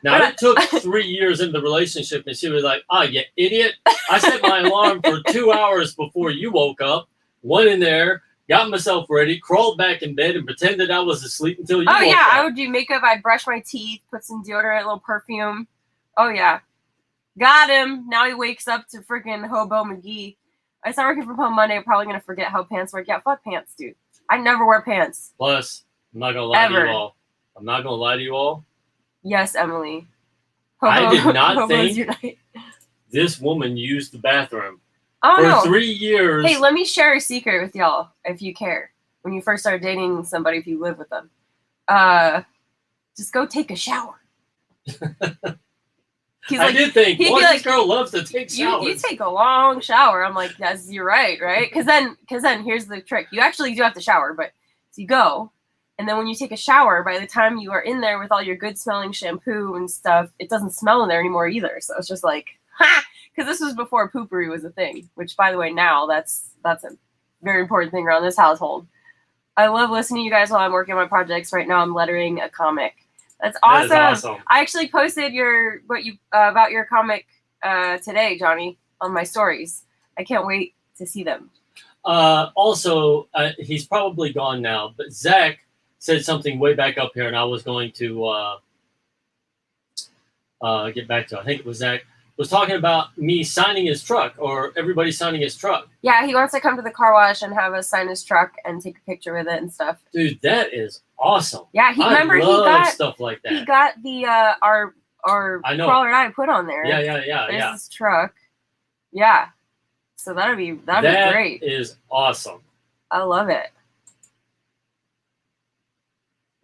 [SPEAKER 2] Now, it took 3 years into the relationship, and she was like, "Ah, you idiot. I set my alarm for 2 hours before you woke up, went in there, got myself ready, crawled back in bed, and pretended I was asleep until you woke up."
[SPEAKER 1] I would do makeup. I'd brush my teeth, put some deodorant, a little perfume. Oh, yeah. Got him. Now he wakes up to freaking Hobo McGee. I start working from home Monday. I'm probably going to forget how pants work. Yeah, fuck pants, dude. I never wear pants.
[SPEAKER 2] Plus, I'm not going to lie to you all. I'm not going to lie to you all.
[SPEAKER 1] Yes, Emily.
[SPEAKER 2] I did not think this woman used the bathroom for 3 years.
[SPEAKER 1] Hey, let me share a secret with y'all, if you care. When you first start dating somebody, if you live with them, just go take a shower.
[SPEAKER 2] I did think, boy, this girl loves to take showers.
[SPEAKER 1] You take a long shower. I'm like, yes, you're right? Because then here's the trick. You actually do have to shower, but so you go. And then when you take a shower, by the time you are in there with all your good smelling shampoo and stuff, it doesn't smell in there anymore either. So it's just like, ha! Because this was before poopery was a thing, which, by the way, now that's a very important thing around this household. I love listening to you guys while I'm working on my projects. Right now I'm lettering a comic. That's awesome.
[SPEAKER 2] That is awesome.
[SPEAKER 1] I actually posted about your comic today, Johnny, on my stories. I can't wait to see them.
[SPEAKER 2] Also, he's probably gone now, but Zach said something way back up here, and I was going to get back to it. I think it was Zach was talking about me signing his truck, or everybody signing his truck.
[SPEAKER 1] Yeah, he wants to come to the car wash and have us sign his truck and take a picture with it and stuff.
[SPEAKER 2] Dude, that is awesome.
[SPEAKER 1] Yeah,
[SPEAKER 2] I love stuff like that.
[SPEAKER 1] He got the our crawler and I put on there.
[SPEAKER 2] Yeah.
[SPEAKER 1] There's his truck. Yeah. So that'd be great.
[SPEAKER 2] That is awesome.
[SPEAKER 1] I love it.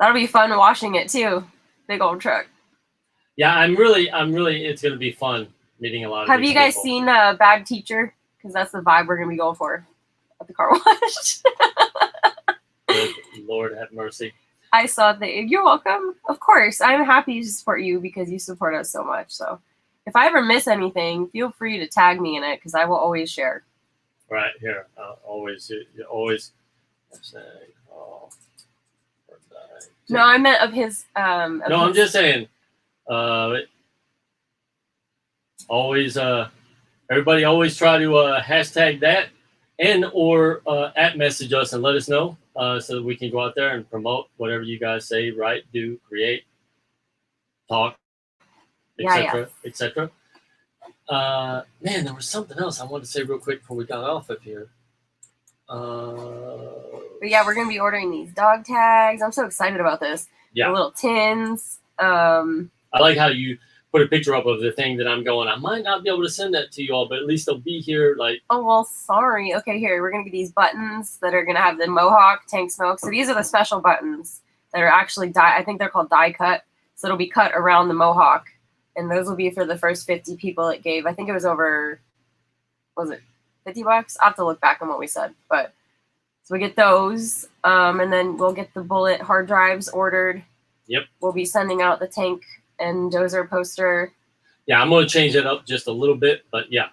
[SPEAKER 1] That'll be fun watching it too. Big old truck.
[SPEAKER 2] Yeah, I'm really. It's gonna be fun meeting a lot of.
[SPEAKER 1] Have you guys seen Bad Teacher? Because that's the vibe we're gonna be going for at the car wash.
[SPEAKER 2] Good Lord have mercy.
[SPEAKER 1] I saw that. You're welcome. Of course, I'm happy to support you because you support us so much. So, if I ever miss anything, feel free to tag me in it because I will always share.
[SPEAKER 2] Right here, always.
[SPEAKER 1] No, I meant of his.
[SPEAKER 2] I'm just saying. Always. Everybody always try to hashtag that and or at message us and let us know so that we can go out there and promote whatever you guys say, write, do, create, talk, etc., etc. Man, there was something else I wanted to say real quick before we got off of here.
[SPEAKER 1] But yeah, we're gonna be ordering these dog tags. I'm so excited about this.
[SPEAKER 2] Yeah,
[SPEAKER 1] the little tins.
[SPEAKER 2] I like how you put a picture up of the thing that I'm going. I might not be able to send that to you all, but at least they'll be here. Like,
[SPEAKER 1] oh well, sorry. Okay, here we're gonna get these buttons that are gonna have the Mohawk Tank Smoke. So these are the special buttons that are actually I think they're called die cut. So it'll be cut around the Mohawk, and those will be for the first 50 people it gave. I think it was over. Was it $50? I'll have to look back on what we said, but so we get those, and then we'll get the Bullet hard drives ordered.
[SPEAKER 2] Yep.
[SPEAKER 1] We'll be sending out the Tank and Dozer poster.
[SPEAKER 2] Yeah, I'm going to change it up just a little bit, but yeah.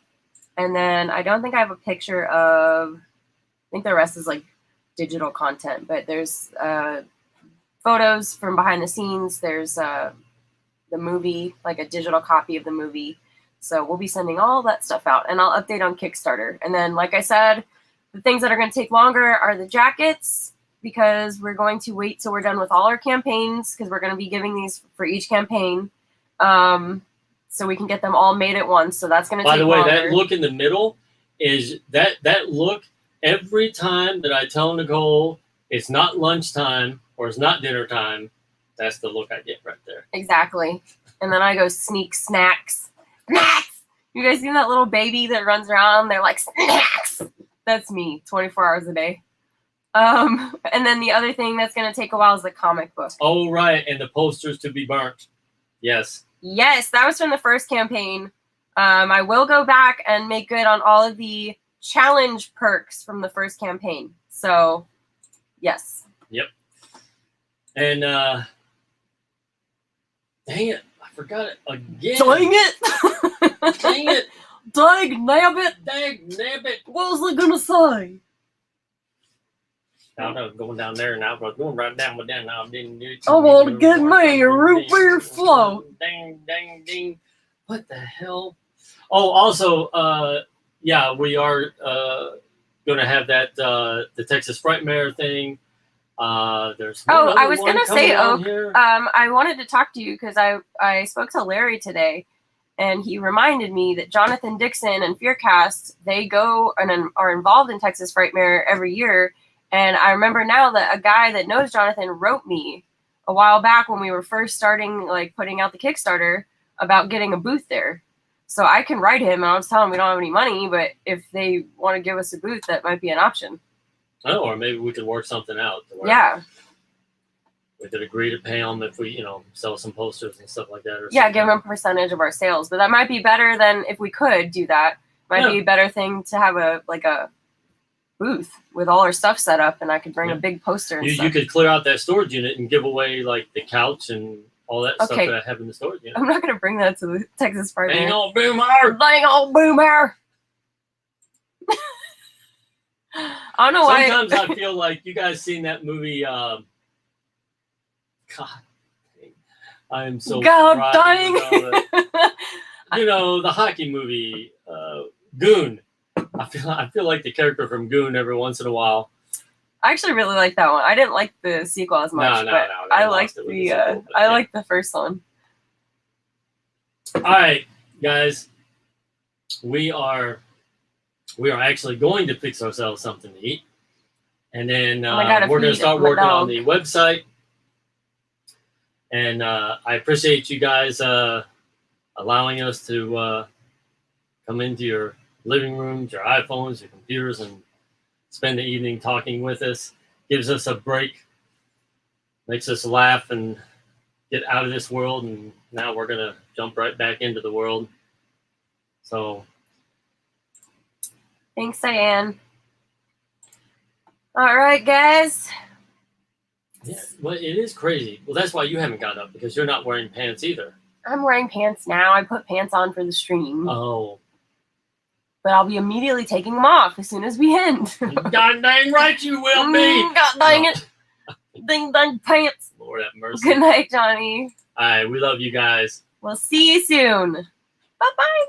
[SPEAKER 1] And then I don't think I have a picture of, I think the rest is like digital content, but there's photos from behind the scenes. There's the movie, like a digital copy of the movie. So we'll be sending all that stuff out, and I'll update on Kickstarter. And then, like I said, the things that are going to take longer are the jackets, because we're going to wait till we're done with all our campaigns, because we're going to be giving these for each campaign. So we can get them all made at once. So that's going to take longer. By the way,
[SPEAKER 2] that look in the middle is that look every time that I tell Nicole it's not lunchtime or it's not dinner time, that's the look I get right there.
[SPEAKER 1] Exactly. And then I go sneak snacks. Snacks! You guys seen that little baby that runs around? They're like, snacks! That's me, 24 hours a day. And then the other thing that's going to take a while is the comic book.
[SPEAKER 2] Oh, right. And the posters to be burnt. Yes.
[SPEAKER 1] Yes, that was from the first campaign. I will go back and make good on all of the challenge perks from the first campaign. So, yes.
[SPEAKER 2] Yep. And, dang it. I forgot it again.
[SPEAKER 1] Dang it.
[SPEAKER 2] Dang it.
[SPEAKER 1] Dang nabbit.
[SPEAKER 2] Dang nabbit.
[SPEAKER 1] What was I going to say?
[SPEAKER 2] I was going down there, and I was going right down, but then I didn't do it.
[SPEAKER 1] I want to get me a root beer float.
[SPEAKER 2] Dang, dang, ding. What the hell? Oh, also, yeah, we are going to have that, the Texas Frightmare thing. There's
[SPEAKER 1] I was going to say, Oak, I wanted to talk to you because I spoke to Larry today, and he reminded me that Jonathan Dixon and Fearcast, they go and are involved in Texas Frightmare every year. And I remember now that a guy that knows Jonathan wrote me a while back when we were first starting, like, putting out the Kickstarter about getting a booth there. So I can write him, and I was telling him we don't have any money, but if they want to give us a booth, that might be an option.
[SPEAKER 2] Oh, or maybe we could work something out.
[SPEAKER 1] Yeah.
[SPEAKER 2] We could agree to pay them if we, sell some posters and stuff like that. Or
[SPEAKER 1] yeah,
[SPEAKER 2] something.
[SPEAKER 1] give them a percentage of our sales. But that might be better than if we could do that. Might be a better thing to have a booth with all our stuff set up, and I could bring a big poster and stuff.
[SPEAKER 2] You could clear out that storage unit and give away, like, the couch and all that stuff that I have in the storage unit.
[SPEAKER 1] I'm not going to bring that to the Texas Frightmare.
[SPEAKER 2] Dang old boomer!
[SPEAKER 1] Dang old boomer! I don't know why.
[SPEAKER 2] Sometimes I feel like you guys seen that movie, God dang. I am so
[SPEAKER 1] God dang!
[SPEAKER 2] The hockey movie, Goon. I feel like the character from Goon every once in a while.
[SPEAKER 1] I actually really like that one. I didn't like the sequel as much, but I liked I liked the first one.
[SPEAKER 2] All right, guys, we are actually going to fix ourselves something to eat, and then we're going to start working on the website. And I appreciate you guys allowing us to come into your living rooms, your iPhones, your computers, and spend the evening talking with us. Gives us a break, makes us laugh and get out of this world, and now we're going to jump right back into the world. So
[SPEAKER 1] thanks, Diane. All right, guys.
[SPEAKER 2] Yeah, well, it is crazy. Well, that's why you haven't got up, because you're not wearing pants either.
[SPEAKER 1] I'm wearing pants now. I put pants on for the stream.
[SPEAKER 2] Oh.
[SPEAKER 1] But I'll be immediately taking them off as soon as we end.
[SPEAKER 2] God dang right you will be.
[SPEAKER 1] God dang it. Ding dang pants.
[SPEAKER 2] Lord have mercy.
[SPEAKER 1] Good night, Johnny.
[SPEAKER 2] All right, we love you guys.
[SPEAKER 1] We'll see you soon. Bye-bye.